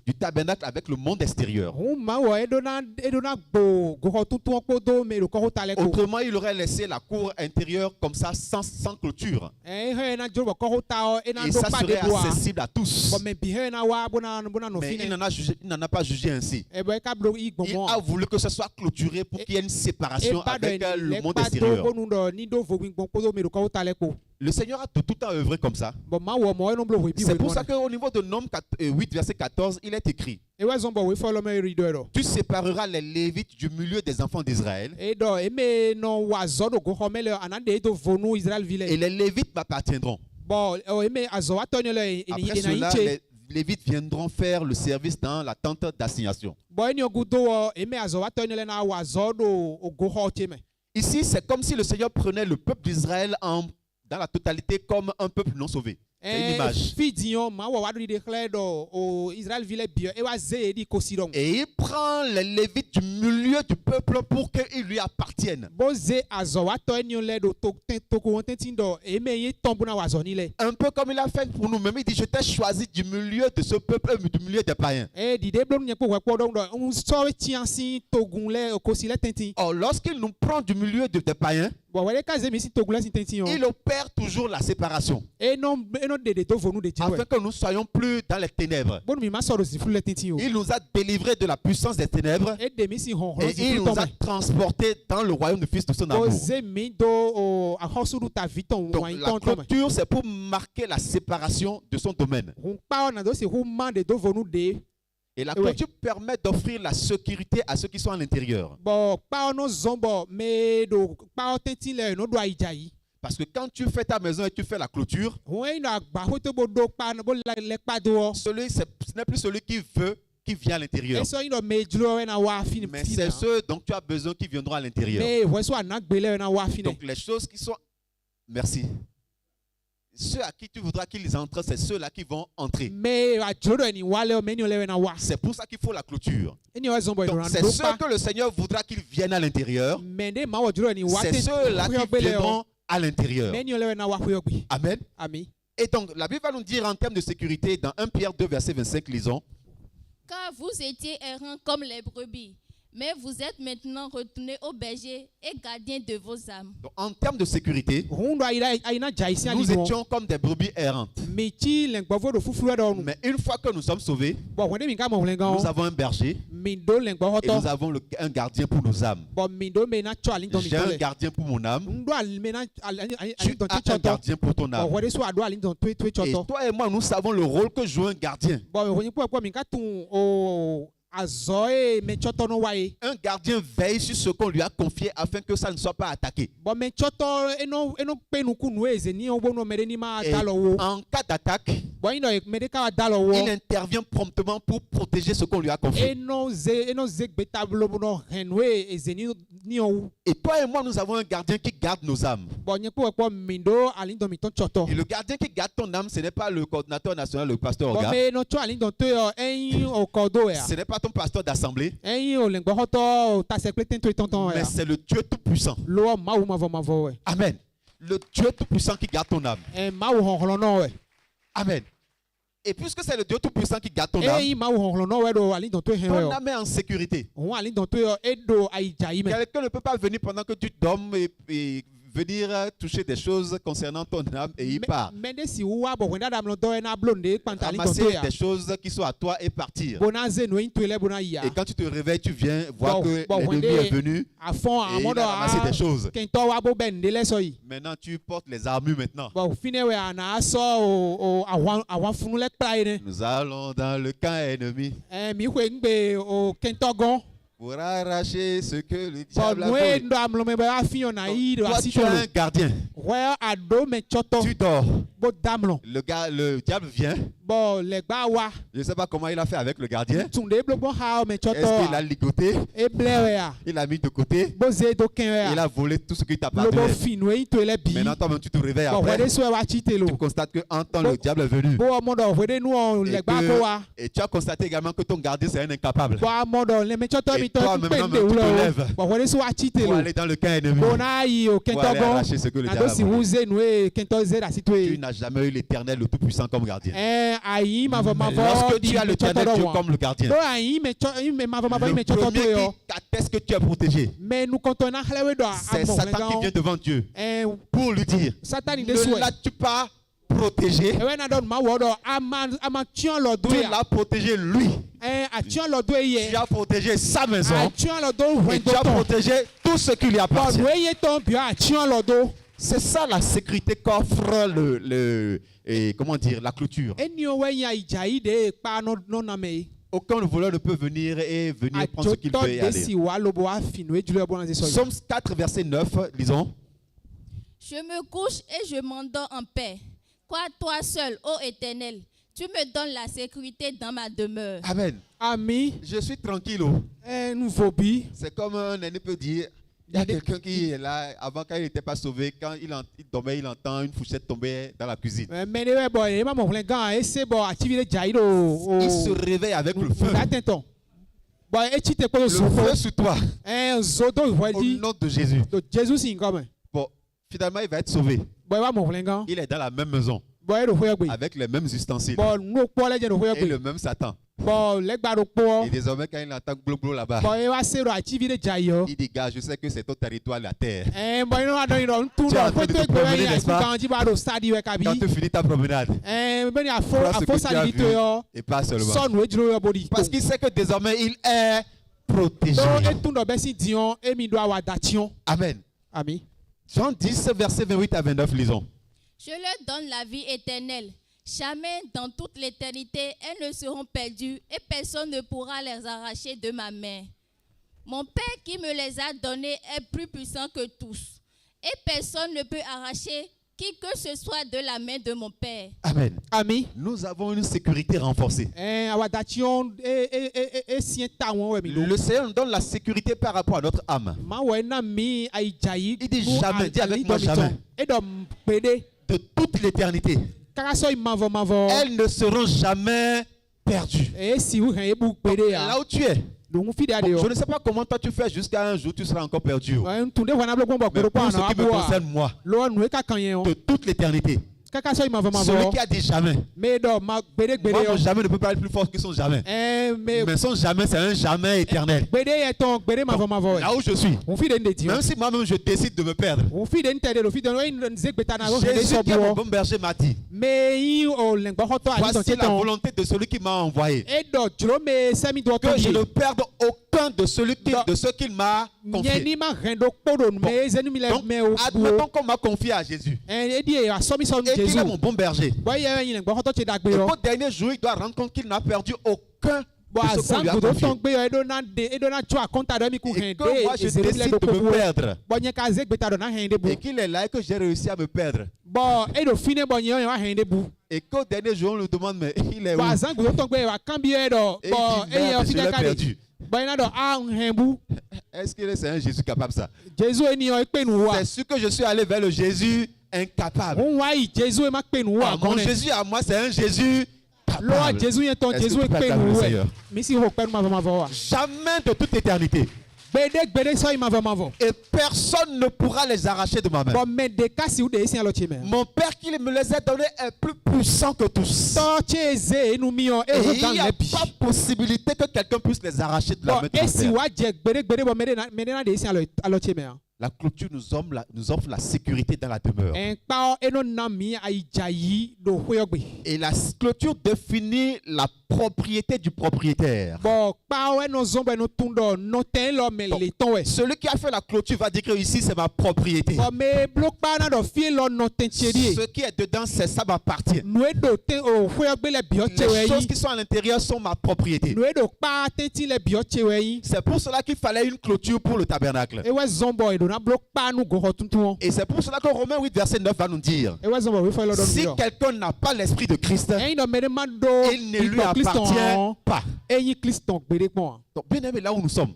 du tabernacle avec le monde extérieur. ma wɔ e do na gbo go ho tuntun kodo me do ko ta le ko Autrement, il aurait laissé la cour intérieure comme ça, sans clôture. e he na jo ko ta o e na Et do ça pa de serait boa accessible à tous. bon me bi he na wa bona no Mais fine il n'en a pas jugé ainsi. e bo e ka blo i Il gbomo a voulu que ce soit clôturé pour qu'il y ait une séparation avec le monde do extérieur. bonu do ni do vo gbon kodo me do ko ta le ko Le Seigneur a de tout temps œuvré comme ça. bon ma wɔ mo e no blo we bi C'est we pour mo ça qu'au niveau de Nom 8, verset 14, il est écrit: e we zombo we follow me read do Tu sépareras les Lévites du milieu des enfants d'Israël, e do e me no wa zo do go ho me le anande do vonu Israel et vile les Lévites m'appartiendront. bon e me azo wa tonyo le Après e na cela, inche les Lévites viendront faire le service dans la tente d'assignation. bon e ni ogudo e me azo wa tonyo le na wa zo do o go ho che me Ici, c'est comme si le Seigneur prenait le peuple d'Israël dans la totalité comme un peuple non sauvé. C'est une image. Fidion, ma wa do de chle do o Israel vile bio e wa ze di kosidon. Et il prend les Lévites du milieu du peuple pour qu'ils lui appartiennent. Bo ze azo wa to eni le do to ko won tin do e me ye tombu na wa zo ni le. Un peu comme il a fait pour nous-mêmes. Il dit: Je t'ai choisi du milieu de ce peuple, du milieu des païens. E di de blom nye po ko do on so ti ansi togun le ko si le tintin. Or, lorsqu'il nous prend du milieu des païens, Bo wa le ka ze mi si togun le si tintin. il opère toujours la séparation E non de do vonu de ti we. afin que nous ne soyons plus dans les ténèbres. Bon mi ma so do si flu le tintin o. Il nous a délivrés de la puissance des ténèbres E de mi si hon et si il flu nous a to. transportés dans le royaume du Fils de son Bo amour. ze mi do o a hosu du ta viton Donc, wa la ton to. clôture, c'est pour marquer la séparation de son domaine. Hon pa na do si hu man de do vonu de. Et la Ouais. clôture permet d'offrir la sécurité à ceux qui sont à l'intérieur. Bon, pas no zombo, mais do pas tenti le no do aïjaï. Parce que quand tu fais ta maison et tu fais la clôture, Ouais, na ba hoto bodo pa no bo le pa do. ce n'est plus celui qui veut qui vient à l'intérieur. Et so ino me dlo na wa fini. Mais c'est ceux dont tu as besoin qui viendront à l'intérieur. Mais ouais so na gbele na wa fini. Donc les choses qui sont... Merci. Ceux à qui tu voudras qu'ils entrent, c'est ceux-là qui vont entrer. Mais a jodo ni wale me ni le na wa. C'est pour ça qu'il faut la clôture. Eni wa zombo Donc do c'est ceux que le Seigneur voudra qu'ils viennent à l'intérieur. Mais de ma wa jodo ni wa C'est ceux-là qui viendront à l'intérieur. Mais ni le na wa huyo bi. Amen. Ami. Et donc la Bible va nous dire en termes de sécurité, dans 1 Pierre 2, verset 25, lisons. Car vous étiez errants comme les brebis, mais vous êtes maintenant retournés au berger et gardiens de vos âmes. Donc, en termes de sécurité, Hundo aina jaisi ali nous no. étions comme des brebis errantes. Meti lengbo do fufu do. Mais une fois que nous sommes sauvés, Bon, wende mi ka mo lengan. nous avons un berger Mindo lengbo et hoto. nous avons un gardien pour nos âmes. Bon, mindo me na cho alin don mi J'ai un tole. gardien pour mon âme. Ndo alin na Tu alin don as ti un choto. gardien pour ton Bon, âme. wede so ado alin don twe Et choto. toi et moi, nous savons le rôle que joue un gardien. Bon, woni po mi ka tun o azoe me choto no wae. Un gardien veille sur ce qu'on lui a confié afin que ça ne soit pas attaqué. Bon, me choto eno pe nu kunu eze ni obo no mere ni ma Et dalo wo. en cas d'attaque, Bon, ino me de ka dalo wo. il intervient promptement pour protéger ce qu'on lui a confié. Eno ze betablo no renwe eze ni o. Et toi et moi, nous avons un gardien qui garde nos âmes. Bon, nye po mindo alin don mi ton choto. Et le gardien qui garde ton âme, ce n'est pas le coordinateur national, le pasteur Bon, Orga. me no cho alin don te en o kodo ya. Ce n'est pas ton pasteur d'assemblée, En o lengbo hoto ta se pleten to tonton mais ya. c'est le Dieu Tout-Puissant. Lo ma wo ma vo we. Amen. Le Dieu Tout-Puissant qui garde ton âme. En ma wo honholo no we. Amen. Et puisque c'est le Dieu Tout-Puissant qui garde ton âme, E ma wo honholo no we do alin don to hen we. ton âme est en sécurité. On alin don to e do ai jai me. Quelqu'un ne peut pas venir pendant que tu dormes et venir toucher des choses concernant ton âme et il part. Mende si wa bo wenda dam lo do na blonde pantali Ramasser tonto ya. des choses qui sont à toi et partir. Bona ze no intwele bona ya. Et quand tu te réveilles, tu viens voir Bon, que bon, l'ennemi wende- est venu A fond et a il modo a ramassé des choses. kento wa bo bende le so yi. Maintenant, tu portes les armures maintenant. Bon fine we ana so o awan funu le kpa ene. Nous allons dans le camp ennemi Mi hwe ngbe o kento gon. pour arracher ce que le Bon diable a no volé. ndo am lo me ba fion na yi do Toi, tu asisho. es un gardien. Ouais ado me choto Tu dors. bo damlo. Le diable vient. Bon le gba wa Je ne sais pas comment il a fait avec le gardien. tunde blo bon ha me choto. Est-ce qu'il a ligoté? E blewe ya. Il a mis de côté. Bo ze do ken Il ya. a volé tout ce qui Lo bo t'appartenait. finwe intwele bi. Maintenant, toi-même, tu te réveilles Bon après. wede so wa chite lo. Tu constates qu'un temps, le diable est venu. Bo modo wede nu on Et, le gba ko wa. et tu as constaté également que ton gardien, c'est un incapable. Bo modo le me choto Et mi to toi, tu maintenant, pende tu te ulo. lèves. Bo wede so wa chite Pour lo. aller dans le camp ennemi. Bo na yi o Pour kento aller gon. arracher ce que le Na diable do a si volé. wuze nu e kento ze da Tu situe. n'as jamais eu l'éternel, le Tout-Puissant comme gardien. Ayi ma vo Mais lorsque tu as l'éternel Dieu comme le gardien, Do ayi me ma vo le me choto to premier yo. qui t'atteste que tu es protégé, Mais nous quand on a hlewe do c'est Satan qui vient devant Dieu pour lui dire, Satan de ne souhait. l'as-tu pas protégé? Ewe na don ma wodo ama tion lo do Tu ya. l'as protégé lui. A tion lo do Tu ye. as protégé sa A maison. tion lo do Et wendo tu as ton. protégé tout ce qui lui Bon appartient. we ton bio a tion lo do. C'est ça la sécurité qu'offre comment dire, la clôture. Eni o we ya ijai de pa no na me. Aucun voleur ne peut venir et venir A prendre ce qu'il joto veut et de aller. si wa lo bo a finwe julo bon ze so. Psaume 4, verset 9, lisons. Je me couche et je m'endors en paix. Quoi, toi seul, ô Éternel, tu me donnes la sécurité dans ma demeure. Amen. Ami, Je suis tranquille. Oh. nous vobi. C'est comme un aîné peut dire, il y a quelqu'un qui est là, avant quand il n'était pas sauvé, quand il dormait, il entend une fourchette tomber dans la cuisine. Mais ne bo e ma mo flen gan e se bo activité jai do. Il se réveille avec le feu. Attends. Bon e chite ko Le so. feu sur toi, Zodo au wadi. nom de Jésus. Do Jesus sin comme. Bon, finalement, il va être sauvé. Bo wa mo flen gan. Il est dans la même maison, Bo e do fo gbe. avec les mêmes ustensiles Bo no po le je do fo et gbe. le même Satan. Bo le gba do po. Et désormais, quand il entend glo là-bas, Bo e wa se do activité jai yo. il dit, gars, je sais que c'est ton territoire, la terre. Bo no ado iro ntu Tu es en do train fo de to te gbe promener, ya n'est-ce pas? kan ji ba do stadi we kabi. Quand tu finis ta promenade, Ben a prends ce que fo tu as sali vu to yo. et pas seulement. Son we jiro yo body. Parce qu'il sait que désormais, il est protégé. Do e tun do be si dion e mi do awa dation. Amen. Ami. Jean 10, verset 28 à 29, lisons. Je leur donne la vie éternelle. Jamais dans toute l'éternité, elles ne seront perdues et personne ne pourra les arracher de ma main. Mon Père qui me les a données est plus puissant que tous. Et personne ne peut arracher qui que ce soit de la main de mon Père. Amen. Ami. Nous avons une sécurité renforcée. Awa dation e sien ta won we mi do. Le Seigneur nous donne la sécurité par rapport à notre âme. Ma we na mi ai jai. Il dit jamais, dis avec moi jamais. E do pede. De toute l'éternité, Kaka so mavo. elles ne seront jamais perdues. E si wu han e bu pede Là ya. où tu es, Do mu fi de bon, ade je yo. ne sais pas comment toi tu fais jusqu'à un jour tu seras encore perdu. Tunde wana blo gbon Mais bo pour pa ce na qui me abo. concerne moi, Lo nu e ka kan yen o. de toute l'éternité, Kaka so mavo. celui qui a dit jamais, Me do ma gbede moi yo. mon jamais ne peut pas être plus fort que son jamais. Me Mais son jamais, c'est un jamais éternel. gbede ye ton gbede mavo. Là où je suis, On fi de ndeti. même si moi-même je décide de me perdre, On fi de ntede lo fi de no nze gbeta na ro de Jésus so qui est mon bo. bon berger m'a dit, Me yi o lengbo hoto ani ton voici la cheton. volonté de celui qui m'a envoyé. E do juro me semi do to Que je bi. ne perde aucun de ceux qu'il m'a confié. Nyeni ma rendo kpodo me zenu mi le Donc, me o. admettons qu'on m'a confié à Jésus E di e asomi so et qu'il Jésus. est mon bon berger. Boy ye lengbo hoto che dagbe Et yo. qu'au dernier jour, il doit rendre compte qu'il n'a perdu aucun Bo de ce qu'on lui a azangu do confié. ton gbe yo e do na cho akonta do mi ku Et hen que moi, je de ezere mi le décide do de me ko. perdre. Bo nye ka ze gbeta do na hen de bu. Et qu'il est là et que j'ai réussi à me perdre. Bo e do fine bo nye wa hen de bu. Et qu'au dernier jour, on lui demande, mais il est où? Bo azangu do ton gbe wa kan bi e do. Et Bo il dit, e ye merde, o fi je l'ai ka de. perdu. Bo ina do a hen bu. Est-ce que c'est un Jésus capable ça? Jésus e ni o e pe nu wa. C'est sûr que je suis allé vers le Jésus incapable. On wa yi Jésus e ma pe nu wa. Mon Jésus à moi, c'est un Jésus Lo wa capable. Jésus yen ton Est-ce Jésus que e tu peux pe acclamer nu le wa. Seigneur? Mi si ho pe nu mavo wa. Jamais de toute éternité. Gbede so yi mavo. Et personne ne pourra les arracher de ma main. Bo me de ka si u de isi alo che me. Mon Père qui me les a donnés est plus puissant que tous. To che ze enu mi o e Et ho il gang n'y a le bi. pas possibilité que quelqu'un puisse les arracher de la Bon, main de et mon si Père. wa je gbede bo me de na de isi alo che me. La clôture nous offre la sécurité dans la demeure. Enkpa eno nami aijayi do hoyogbe. Et la clôture définit la propriété du propriétaire. Bon, pa eno zomba eno tundo no ten lo me le tonwe. Celui qui a fait la clôture va dire que ici c'est ma propriété. Bon, me blok pa na do fie lo no ten cheri. Ce qui est dedans, ça m'appartient. Noe do ten o hoyogbe le bio Les chewe choses yi. qui sont à l'intérieur sont ma propriété. Noe do pa tenti le bio chewe yi. C'est pour cela qu'il fallait une clôture pour le tabernacle. Ewe zombo edo na blok pa nu goho tuntu. Et c'est pour cela que Romains 8 verset 9 va nous dire, Ewe zombo we fa lo do si mi. quelqu'un n'a pas l'esprit de Christ, Eyin do me de mando il ne lui appartient pas. Eyin Christon gbede pon. Donc bien aimé, là où nous sommes,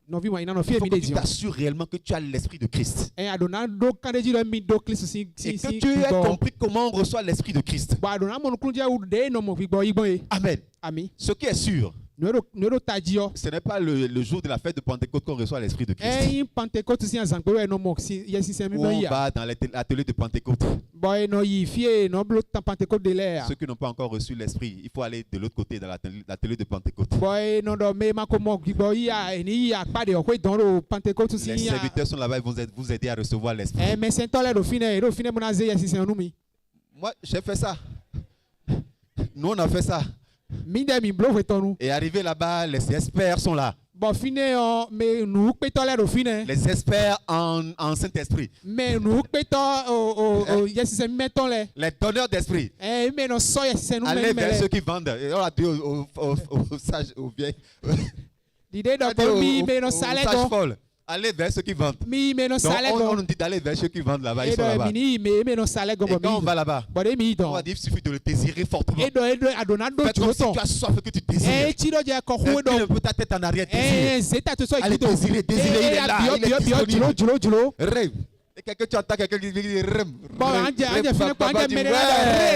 No vi mo ina no il fie faut mi que de tu dio. t'assures réellement que tu as l'esprit de Christ. Adona do kande ji do mi do Christ si Et si que si. tu aies compris comment on reçoit l'esprit de Christ. Ba adona mo nkunje u de no mo fi gbo igbon e. Amen. Ami. Ce qui est sûr, No do tadio. ce n'est pas le jour de la fête de Pentecôte qu'on reçoit l'esprit de Christ. Eyin Pentecôte si an zangbe no mo si yesi se mi Où mo on ya. va dans l'atelier de Pentecôte. Boy no yi fie no blo tan Pentecôte de l'air. Ceux qui n'ont pas encore reçu l'esprit, il faut aller de l'autre côté dans l'atelier de Pentecôte. Boy no do me ma ko mo gbo ya eni ya pa de o ko don ro Pentecôte si Les ya. serviteurs sont là-bas, ils vont vous aider à recevoir l'esprit. Mais c'est tole do fine mo na ze yesi se nu mi. Moi, j'ai fait ça. Nous, on a fait ça. Mi de mi blo we tonu. Et arrivé là-bas, les experts sont là. Bon fine o me nu pe tole do fine. Les experts en Saint-Esprit. Me nu pe to o yesi se mi tole. Les donneurs d'esprit. Me no so yesi se nu Allez vers me. ceux qui vendent. Et on a dit aux sages, aux vieilles. Dide do On a dit ko mi aux me no sale sages go. folles. Allez vers ceux qui vendent. Mi me no Donc, sale on go. nous dit d'aller vers ceux qui vendent là-bas. Ils E sont do là-bas. mini me no sale go Et bo quand on mi. va là-bas, Bo de mi on don. va dire qu'il suffit de le désirer fortement. E do adona do Fais comme si juroton. tu as soif que tu désires. Ti do je ko Incline hu do. un peu ta tête en arrière, désire. Zeta to so Allez, ikudo. désirer, il est là, il est disponible. Juro. Rêve. Et quelqu'un, tu entends quelqu'un qui dit rêve. Bon, anje fine ko anje mere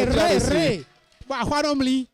re. Bo ahwarom li.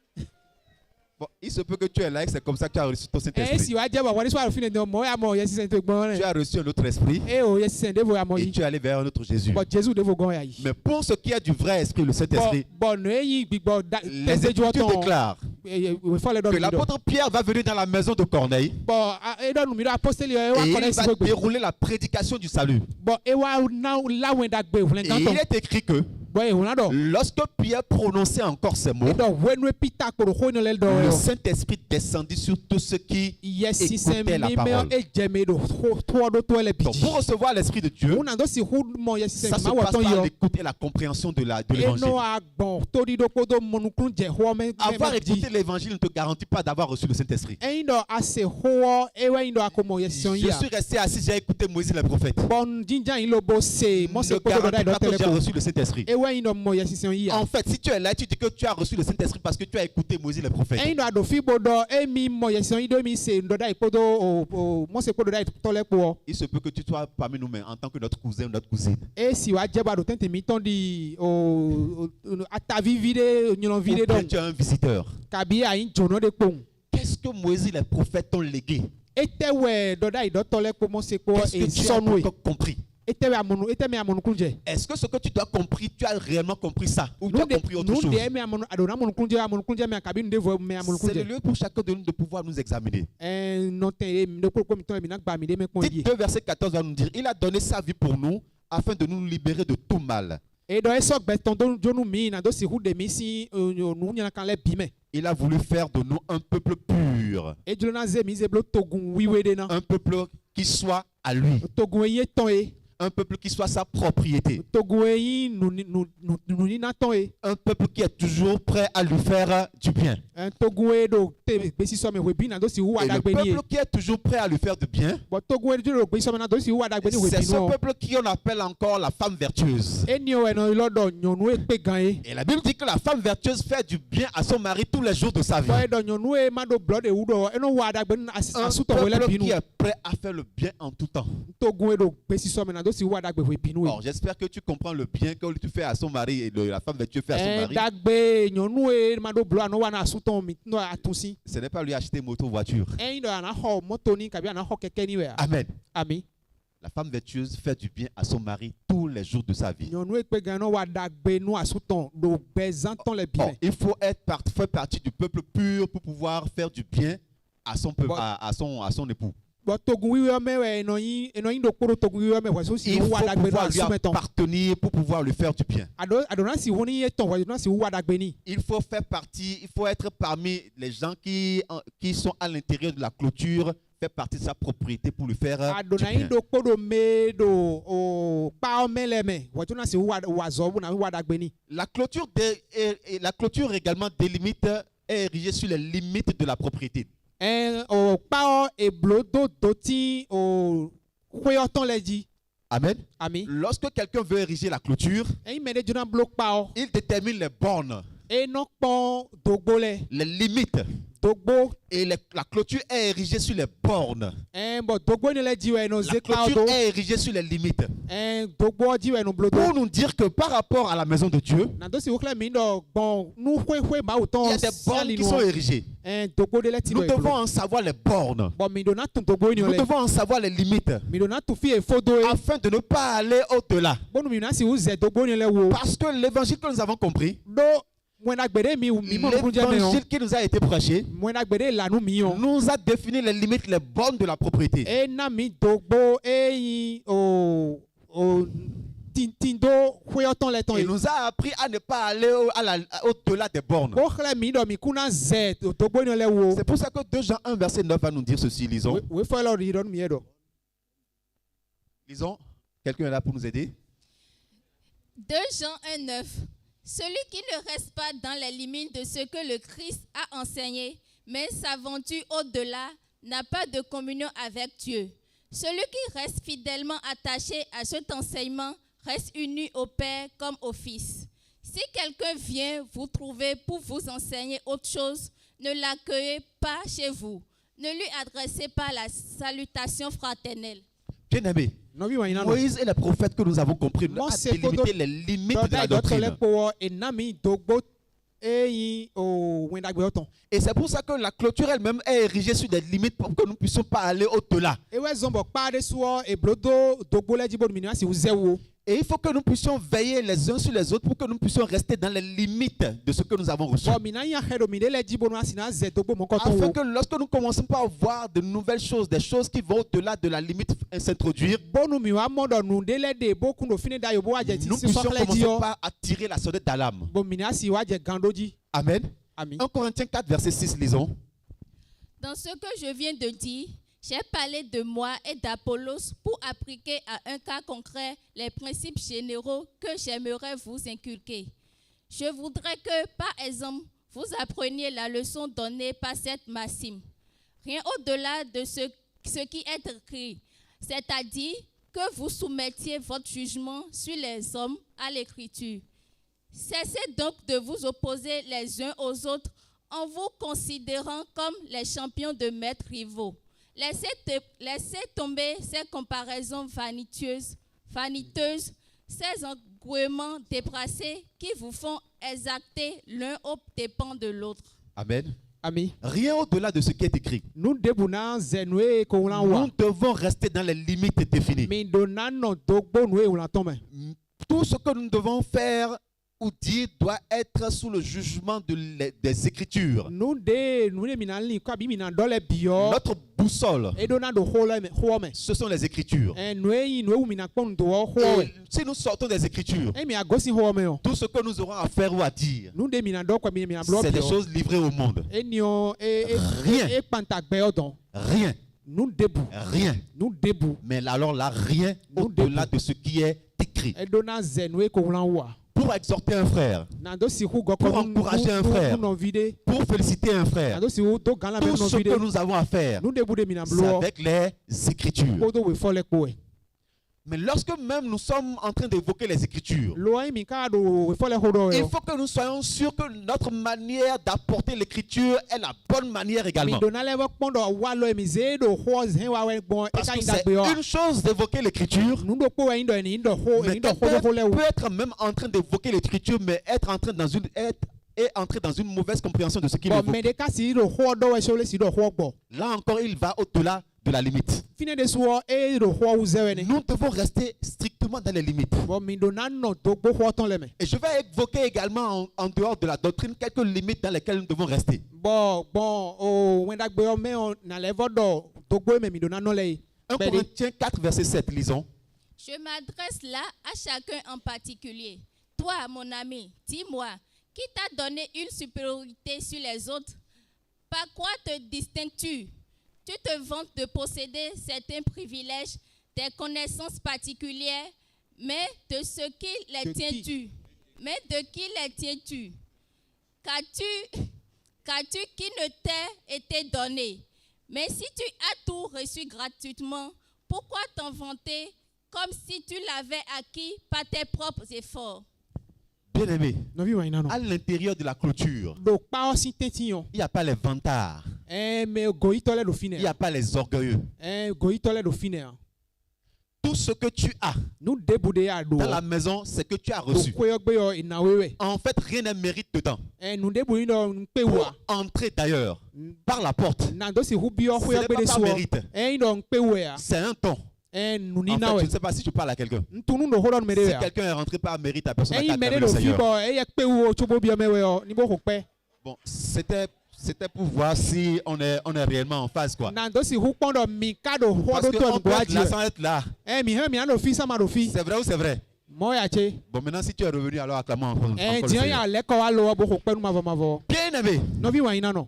Bon, il se peut que tu es là et c'est comme ça que tu as reçu ton Si Saint-Esprit. wa je bo woni so fine do mo ya mo yesi se to gbon Tu re. as reçu un autre esprit O yesi se de vo ya mo et yi. tu es allé vers un autre Jésus. Bo Jesus de vo gon ya yi. Mais pour ce qui est du vrai esprit, le Saint-Esprit, Bon no yi gbigbo les Écritures déclarent we fole do que mi do. l'apôtre Pierre va venir dans la maison de Corneille Bon e do mi do apostoli e wa et kone il si va gbogbo. dérouler la prédication du salut. Bon e wa na lawen da gbe vlen Et tanto. il est écrit que Bon e wona do. lorsque Pierre prononçait encore ces mots, E do wenu pita ko ho no le do. le Saint-Esprit descendit sur tous ceux qui Yesi se écoutaient la mi me parole. e jeme do to do to le Donc, biji. pour recevoir l'Esprit de Dieu, Una do si hu mo yesi se ça se ma wa passe ton par yo. l'écoute et la compréhension de l'évangile. Eno agbon tori do ko do monukun je ho me. Avoir écouté l'évangile ne te garantit pas d'avoir reçu le Saint-Esprit. Eyin do ase ho e we do akomo yesi son Je ya. suis resté assis, j'ai écouté Moïse le prophète. Bon jinja yin lo bo se mo se Ne ko do garantit dai do pas que tele j'ai ko. reçu le Saint-Esprit. E we yin do mo yesi son ya. En fait, si tu es là, tu dis que tu as reçu le Saint-Esprit parce que tu as écouté Moïse le prophète. Eyin do ado fi bodo e mi mo yesi son do mi se ndo dai podo o mo se ko do dai tole ko. Il se peut que tu sois parmi nous, mais en tant que notre cousin ou notre cousine. E si wa je ba do tente mi ton di o atavi vide nyolon Ou vide bien do. tu es un visiteur. Kabi a yin jono de pon. Qu'est-ce que Moïse les prophètes t'ont légué? Ete we do dai do tole ko mo se ko Qu'est-ce e que tu as sonu e. encore compris? Ete we amonu ete me amonu kunje. Est-ce que ce que tu dois compris, tu as réellement compris ça? Ou tu as compris autre Nous chose? de me amonu adona amonu kunje me akabi nde vo me amonu C'est le kunje. lieu pour chacun de nous de pouvoir nous examiner. Non te no ko mi ton mi na gba mi de me kon Tite di. 2, verset 14 va nous dire, il a donné sa vie pour nous afin de nous libérer de tout mal. E do eso gbe ton do jonu mi na do si hu de mi si nu nya kan le bi me. Il a voulu faire de nous un peuple pur, E jolo na ze mi ze blo togun wiwe de na. un peuple qui soit à lui, Togun ye ton e. un peuple qui soit sa propriété, Togun yi nu ni na ton e. un peuple qui est toujours prêt à lui faire du bien. Togun e do te be si so me we bi na do si hu Et le adagbe ni. peuple qui est toujours prêt à lui faire du bien, Bo togun e do be si so me na do si hu adagbe ni we c'est bi ce no. peuple qui on appelle encore la femme vertueuse. Eni o eno lodo nyonu e pe gan e. Et la Bible dit que la femme vertueuse fait du bien à son mari tous les jours de sa vie. Boy do nyonu e ma do blood e udo eno wa adagbe Un asuto we le peuple binu. qui est prêt à faire le bien en tout temps. Togun e do be si so me na do si hu adagbe we binu. Or, j'espère que tu comprends le bien que tu fais à son mari et la femme vertueuse fait à son mari. Dagbe nyonu e ma do blood no wa na asuto mi no atusi. Ce n'est pas lui acheter moto, voiture. Eyin do ana ho moto ni kabi ana ho keke ni we. Amen. Ami. La femme vertueuse fait du bien à son mari tous les jours de sa vie. Nyonu e pe gan no wa dagbe no asuton do bezanton le bi Or, me. il faut faire partie du peuple pur pour pouvoir faire du bien à son peuple, Bon. à son époux. Bon, togun wiwe me we eno yin do kporo togun wiwe me waso si Il faut wa dagbe pouvoir no lui asumeton. appartenir pour pouvoir lui faire du bien. Adona si woni ye ton waso si wa dagbe ni. Il faut faire partie, il faut être parmi les gens qui sont à l'intérieur de la clôture, faire partie de sa propriété pour lui faire du Adona yin bien. do kporo me do o pa mele me waso na si wa zo bu na wa dagbe ni. La clôture également délimite est érigée sur les limites de la propriété. O pa e blodo doti o kweyoton leji. Amen. Ami. Lorsque quelqu'un veut ériger la clôture, E me de jona blok pa o. il détermine les bornes, E no pon dogbo le. les limites. Dogbo. Et la clôture est érigée sur les bornes. Bon dogbo ni leji we no La ze pa clôture do. est érigée sur les limites. Dogbo ji we no blodo. Pour nous dire que par rapport à la maison de Dieu, Nando si wokle mi do bon nu hwe ma il y uton a des bornes qui sont érigées. dogbo de le ti Nous do devons en savoir les bornes. bon mi do na tun dogbo ni Nous ole devons en savoir les limites mi do na tu fi e fodo e afin de ne pas aller au-delà. bonu mi na si u ze dogbo ni ole wo Parce que l'évangile que nous avons compris, do mwena gbede mi mo nu je me on l'évangile qui nous a été prêché, mwena gbede la nu mi on nous a défini les limites, les bornes de la propriété. e na mi dogbo e yin o tindo hwe oton le ton Il e nous a appris à ne pas aller au-delà des bornes. bo khle mi do mi kuna ze dogbo ni ole wo C'est pour ça que 2 Jean 1 verset 9 va nous dire ceci. Lisons. we fo lo ri don mi e do Lisons. Quelqu'un est là pour nous aider? 2 Jean 1,9. Celui qui ne reste pas dans les limites de ce que le Christ a enseigné, mais s'aventure au-delà, n'a pas de communion avec Dieu. Celui qui reste fidèlement attaché à cet enseignement reste uni au Père comme au Fils. Si quelqu'un vient vous trouver pour vous enseigner autre chose, ne l'accueillez pas chez vous. Ne lui adressez pas la salutation fraternelle. Bien-aimé, no bi wa ina no Moïse et les prophètes que nous avons compris Moi, a c'est délimité les limites de la do to le doctrine. po e na mi dogbo e yin o mwena gbe oton Et c'est pour ça que la clôture elle-même est érigée sur des limites pour que nous ne puissions pas aller au-delà. ewe zombo kpa de suo e blodo dogbo le jibo mi na si uze wo Et il faut que nous puissions veiller les uns sur les autres pour que nous puissions rester dans les limites de ce que nous avons reçu. bo mi na yan hedo mi de le jibo no asina ze dogbo mo ko ton Afin wo que lorsque nous commençons pas à voir de nouvelles choses, des choses qui vont au-delà de la limite s'introduire, bonu mi wa modo nu de le de bo kun do fine da yo bo aje ti nous si puissions so kle ji commencer yo pas à tirer la sonnette d'alarme. bo mi na si wa je gandoji Amen. ami 1 Corinthiens 4, verset 6, lisons. Dans ce que je viens de dire, j'ai parlé de moi et d'Apollos pour appliquer à un cas concret les principes généraux que j'aimerais vous inculquer. Je voudrais que, par exemple, vous appreniez la leçon donnée par cette maxime. Rien au-delà de ce qui est écrit, c'est-à-dire que vous soumettiez votre jugement sur les hommes à l'écriture. Cessez donc de vous opposer les uns aux autres en vous considérant comme les champions de maîtres rivaux. Laissez tomber ces comparaisons vaniteuses, ces engouements déplacés qui vous font exacter l'un aux dépens de l'autre. Amen. ami Rien au-delà de ce qui est écrit. nu debu na ze nu e ko lan wa Nous devons rester dans les limites définies. mi do na no dogbo nu e ulan ton me Tout ce que nous devons faire ou dire doit être sous le jugement des Écritures. nu de mi na li ko abi mi na do le bio Notre boussole, e do na do ho me ce sont les Écritures. nu e yin nu e mi na pon do ho we Et si nous sortons des Écritures, e mi agosi ho me o tout ce que nous aurons à faire ou à dire, nu de mi na do ko mi na blo c'est des bio choses livrées au monde. e ni o Rien. e pantagbe odon Rien, nu debu rien. nu debu Mais alors là, rien Nous au-delà devons. de ce qui est écrit. e do na ze nu e ko lan wa Pour exhorter un frère, na do si hu go Pour ko encourager un frère. no vide pour féliciter un na frère, do si hu do gan la me tout no ce vide que nous avons à faire, nu debu de mi na c'est blo avec les Écritures. ko do we fo le ko e Mais lorsque même nous sommes en train d'évoquer les Écritures, lo ai mi ka do we fo le ho do il e faut que nous soyons sûrs que notre manière d'apporter l'Écriture est la bonne manière mi également. do na le wo pon do wa lo mi ze do ho zen wa we gbon e Parce ka que yin da c'est gbe o une chose d'évoquer l'Écriture, nu do po we yin do ni do ho mais yin do ho quelqu'un fo le wo peut être même en train d'évoquer l'Écriture, mais être entré dans une mauvaise compréhension de ce qu'il bo évoque. me de ka si do ho do we so le si do ho gbo Là encore, il va au-delà de la limite. fine de so e do ho u ze we ne Nous devons rester strictement strictement dans les limites. bɔn mi do na nɔ dogbo xɔtɔn lɛ mɛ. Et je vais évoquer également en dehors de la doctrine quelques limites dans lesquelles nous devons rester. bɔn o wɛndagbe yɔ mɛ o nalɛ fɔ dɔ dogbo mɛ mi do na nɔ lɛ yi. 1 Corinthiens 4, verset 7, lisons. Je m'adresse là à chacun en particulier. Toi, mon ami, dis-moi, qui t'a donné une supériorité sur les autres? Par quoi te distingues-tu? Tu te vantes de posséder certains privilèges, des connaissances particulières, mais de ce qui les tiens-tu? Mais de qui les tiens-tu? Qu'as-tu qui ne t'ait été donné? Mais si tu as tout reçu gratuitement, pourquoi t'en vanter comme si tu l'avais acquis par tes propres efforts? Bien-aimé, nɔvi wɛnyi na nɔ. à l'intérieur de la clôture, do kpawo si tɛti yɔ. il n'y a pas les vantards, mɛ goyitɔ lɛ do fi il n'y a nɛ. pas les orgueilleux. goyitɔ lɛ do fi nɛ. Tout ce que tu as nu debu de y'a do. dans la maison, c'est que tu as do reçu. koyɔgbe yɔ inawewe. En fait, rien n'est mérite dedans. nu debu yi nɔ nkpe Pour wa. entrer d'ailleurs par la porte, na do si hu bi yɔ ce n'est koyɔgbe pas de par soɔ. mérite. yi nɔ nkpe we ya. C'est un don. nu En ni fait, na je wɛ. ne sais pas si je parle à quelqu'un. ntunu do hɔrɔn mɛ de Si ya. quelqu'un est rentré par mérite, la personne n'a qu'à mɛ de acclamer do le fi Seigneur. bɔ eye kpe wo tsobo bi yɔ mɛ wɛ yɔ ni bo ko kpɛ. Bon, c'était pour voir si on est réellement en phase, quoi. na do si hu kpɔn dɔ mi ka do hɔ Parce do tɔ qu'on peut nugo être là adi. sans être là. mi hɛn mi ano fi sama do fi. C'est vrai ou c'est vrai? mɔ ya tse. Bon, maintenant, si tu es revenu, alors acclamons encore le diɲɛ Seigneur. y'a lɛ kɔ wa lo bo ko kpɛ nu mavɔ. Bien-aimé, nɔvi wɛnyi na nɔ.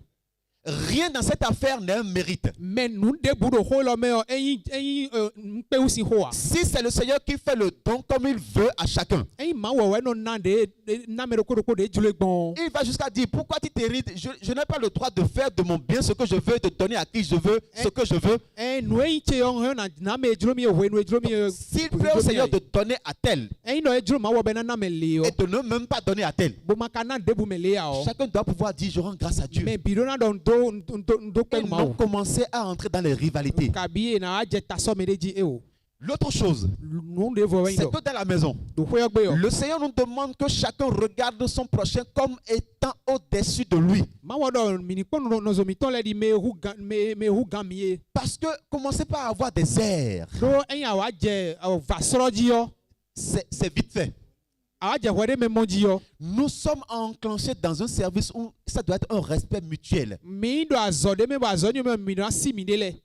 rien dans cette affaire n'est un mérite. mɛ nu debu do ho lɔ mɛ yɔ eyi nkpewu si ho wa. Si c'est le Seigneur qui fait le don comme il veut à chacun, eyi ma wɔ wɛ no na de na mɛ do ko de jule gbɔn. il va jusqu'à dire pourquoi tu t'hérites. Je n'ai pas le droit de faire de mon bien ce que je veux, de donner à qui je veux ce que je veux. nu eyi tse yɔ na mɛ edzro mi yɛ hoe nu edzro mi yɛ. S'il plaît au Seigneur de donner à tel eyi nɔ edzro ma wɔ bɛ na mɛ le et yɔ. de ne même pas donner à tel, bomaka na debu mɛ le ya yɔ. chacun doit pouvoir dire je rends grâce à Dieu. mɛ bi do na dɔn do Et kpɛ nu ma non o. commencer à entrer dans les rivalités. kabi ye na a jɛ tasɔ mɛ de dzi e o. L'autre chose, nu de fɔ wɛnyi c'est dɔ. que dans la maison, do koyɔ gbe yɔ. le Seigneur nous demande que chacun regarde son prochain comme étant au-dessus de lui. ma wɔ dɔ minikpɔ nɔzɔmitɔ lɛ di mɛ hu gan mi ye. Parce que commencer par avoir des airs, do eyi awa jɛ va sɔrɔ dzi yɔ. c'est vite fait. awa jɛ hɔ de mɛ mɔ dzi yɔ. Nous sommes enclenchés dans un service où ça doit être un respect mutuel. mi do azɔ de mɛ bɔ azɔ ni mɛ mi do asi mi de lɛ.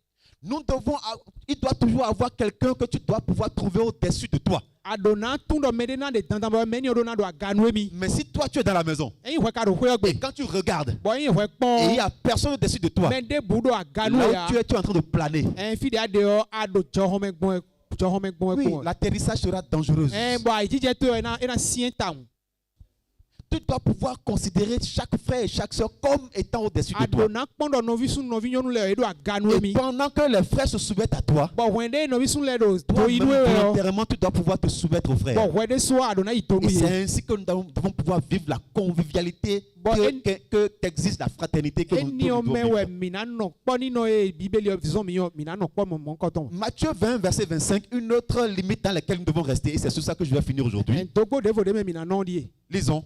Il doit toujours avoir quelqu'un que tu dois pouvoir trouver au-dessus de toi. adona tun dɔ mɛ de na de dandan bɔ mɛ ni o do na do a ganu mi. Mais si toi tu es dans la maison eyi hɔ ka do koyɔ et gbe. quand tu regardes bɔn eyi hɔ et il n'y kpɔn. a personne au-dessus de toi, mɛ de bu do a ganu là ya. où tu es en train de planer, fi de a de yɔ a do jɔhɔmɛ gbɔn oui, gbɔn. l'atterrissage sera dangereux. bɔn a yi jijɛ to yɛ ena siɲɛ ta o. Tu dois pouvoir considérer chaque frère et chaque soeur comme étant au-dessus de toi. adona kpɔn dɔ nɔvi sun nɔvi nyɔnu lɛ e do a ganu Et mi. pendant que les frères se soumettent à toi, bɔn hɔn de nɔvi sun lɛ do toi-même inu yɛ yɔ. volontairement tu dois pouvoir te soumettre aux frères. bɔn hɔn de so adona yi to Et mi ye. c'est ainsi que nous devons pouvoir vivre la convivialité, Bon, qu'existe la fraternité que nous eni o devons mɛ vivre. wɛ mina nɔ kpɔ ni nɔ ye bibeli yɔ visɔn mi yɔ mina nɔ kpɔ mɔ kɔtɔn. Matthieu 20, verset 25, une autre limite dans laquelle nous devons rester. Et c'est sur ça que je vais finir aujourd'hui. dogbo de fo de mɛ mina nɔ di ye. Lisons.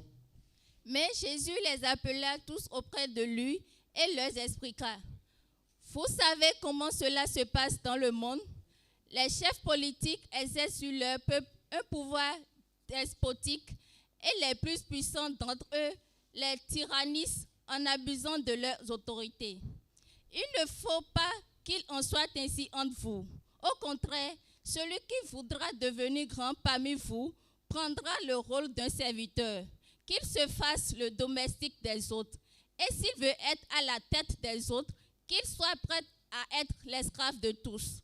Mais Jésus les appela tous auprès de lui et leur expliqua. Vous savez comment cela se passe dans le monde? Les chefs politiques exercent sur leur peuple un pouvoir despotique et les plus puissants d'entre eux les tyrannisent en abusant de leurs autorités. Il ne faut pas qu'il en soit ainsi entre vous. Au contraire, celui qui voudra devenir grand parmi vous prendra le rôle d'un serviteur, qu'il se fasse le domestique des autres. Et s'il veut être à la tête des autres, qu'il soit prêt à être l'esclave de tous.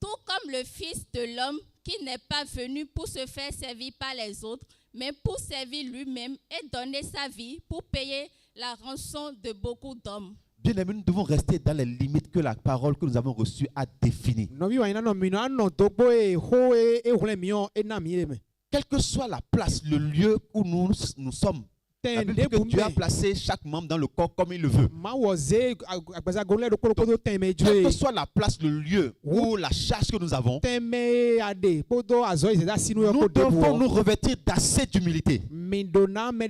Tout comme le Fils de l'homme qui n'est pas venu pour se faire servir par les autres, mais pour servir lui-même et donner sa vie pour payer la rançon de beaucoup d'hommes. Bien aimé, nous devons rester dans les limites que la parole que nous avons reçue a définies. nɔvi wa yina nɔ mina nɔ dogbo ye ho ye ehulɛ mi yɔ ena mi ye mɛ. Quelle que soit la place, le lieu où nous sommes, la Bible dit que Dieu a placé chaque membre dans le corps comme il le veut. ma wɔ ze agbazago lɛ do kpɔdɔ tɛn mɛ Quelle que dzoe. soit la place, le lieu ou la charge que nous avons, tɛn mɛ ade kpɔdɔ azɔ yi zeda sinu yɔ nous ko debu devons nous wɔ. revêtir d'assez d'humilité. mi donna mɛ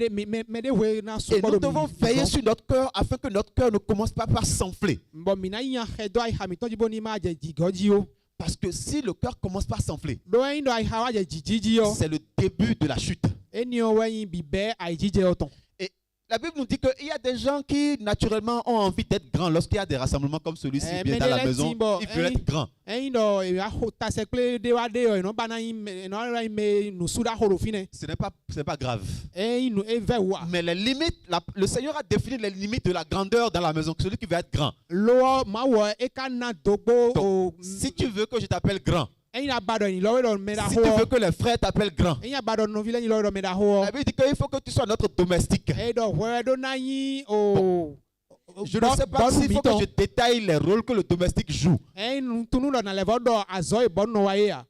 de hoe na so Et nous kpɔdɔ devons veiller sur notre cœur afin que notre cœur ne commence pas par s'enfler. bɔn mina yi nya xɛ dɔ ayi hamitɔ dzibo ni ma jɛ jigɔ dzi o. Parce que si le cœur commence par s'enfler, ɖo eyin ɖo ayihawa dze dzidzidzi yɔ c'est le début de la chute. eniɔ wɔnyi bibɛ ayidzidze yɔ tɔn. Et la Bible nous dit qu'il y a des gens qui naturellement ont envie d'être grands lorsqu'il y a des rassemblements comme celui-ci, bien dans la maison, ils veulent être grands. Eyin ɖɔ eya tase kple de wa de yɔ enɔ bana yin enɔ yin me nusu da xɔ ɖo fi ne. Ce n'est pas grave. Eyin nu eve wa. Mais les limites, le Seigneur a défini les limites de la grandeur dans la maison. Celui qui veut être grand. Lɔ mawɔ eka na dogbo o. Si tu veux que je t'appelle grand, Eyin abadɔ yin lɔwɔ lɔ me da si tu veux xɔ. que les frères t'appellent grand, Eyin abadɔ nɔvi lɛ yin lɔwɔ lɔ me da la xɔ. Bible dit qu'il faut que tu sois notre domestique. Eyi dɔ wɛrɛ ɖo na yin o. Je ne sais pas s'il faut que je détaille les rôles que le domestique joue. Eyin tunu lɔ na lɛ vɔ dɔ azɔ yi bɔnu wa ye ya.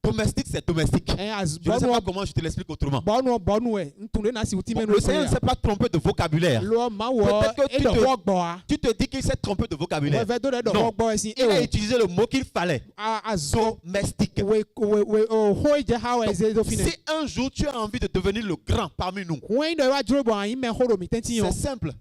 Domestique, c'est domestique. Je ne sais pas comment je te l'explique autrement. Bɔnu ɛ ntunu na si uti mɛ Le Seigneur ne s'est pas trompé de vocabulaire. Lɔ mawɔ Peut-être que e dɔ xɔ gbɔa. tu te dis qu'il s'est trompé de vocabulaire. Wɛvɛ do ɖe dɔ Non. xɔ gbɔ esi. Il a utilisé le mot qu'il fallait. Azɔ Domestique. o xɔ yi dze ha wɔ eze do fi ne. Si un jour tu as envie de devenir le grand parmi nous, Wɛnyi dɔ wa dzro bɔ anyi mɛ xɔ do mi tɛnti c'est yɔ. simple.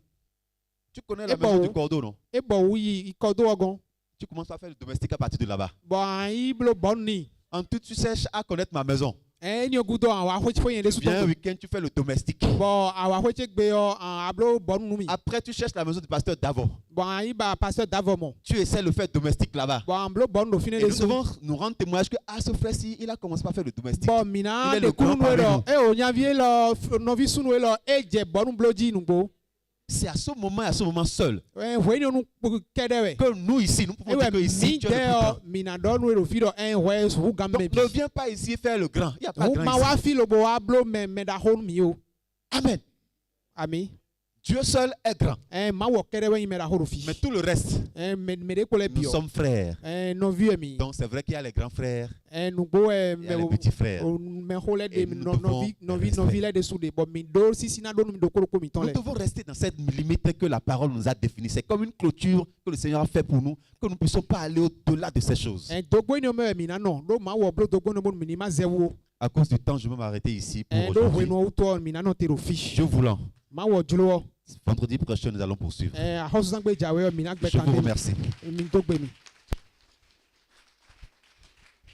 Tu connais la Eh ben, maison oh. du cordeau, non? E bɔ wu yi ikɔ do wɔgɔn. Tu commences à faire le domestique à partir de là-bas. Bɔn anyi blo bɔnu ni. En tout, tu cherches à connaître ma maison. Ni o gudo awa xɔ tsi fo yin de su Viens un tɔ. week-end, tu fais le domestique. Bɔn awa xɔ tsi gbe yɔ ablo bɔnu nu mi. Après, tu cherches la maison du pasteur d'avant. Bɔn anyi ba pasteur davɔ mɔ. Tu essaies de faire domestique là-bas. Bɔn blo bɔnu do fi ne Et de nous su. devons nous rendre témoignage que ce frère-ci, il a commencé par faire le domestique. Bɔn mina Il est de le kunu grand nu parmi lɔ o nyavi lɔ nɔvi sunu lɔ e dze bɔnu blo dzi nugbo. C'est à ce moment seul, Wɛnyi ni onu kɛ dɛ wɛ. que nous ici, nous pouvons dire que Ewɛ ici, mi tu es le dɛ plus grand. yɔ mina dɔ nu do fi dɔ wɛ sugu gan Donc, mɛ bi. ne viens pas ici faire le grand. Il n'y a pas de Ma grand wa ici. fi lobo wa blo mɛ da xɔ nu mi o. Amen. Ami. Dieu seul est grand. Ma wɔ kɛ dɛ wɛnyi mɛ da xɔ do fi. Mais tout le reste, Mɛ de ko lɛ bi nous yɔ. sommes frères. Nɔvi yɛ mi. Donc, c'est vrai qu'il y a les grands frères, Nugbo il y a les petits frères. mɛ xɔ lɛ Et de nous devons nɔvi lɛ de su de bɔn mi do sisi na do nu mi do kolo ko mi tɔn Nous lɛ. devons rester dans cette limite que la parole nous a définie. C'est comme une clôture que le Seigneur a fait pour nous, que nous ne puissions pas aller au-delà de ces choses. Dogbo yi ni o mɛ mi na nɔ do ma wɔ blo dogbo ni mo mi ni ma zɛ wo. À cause du temps, je vais m'arrêter ici pour Do aujourd'hui. wɛ ni o tɔ mi na nɔ te do fi. Dieu voulant, Ma wɔ dzulo wɔ. vendredi prochain, nous allons poursuivre. Ahɔsuzangbe dzawe yɔ mi na gbɛ Je kan vous de remercie. mi do gbe mi.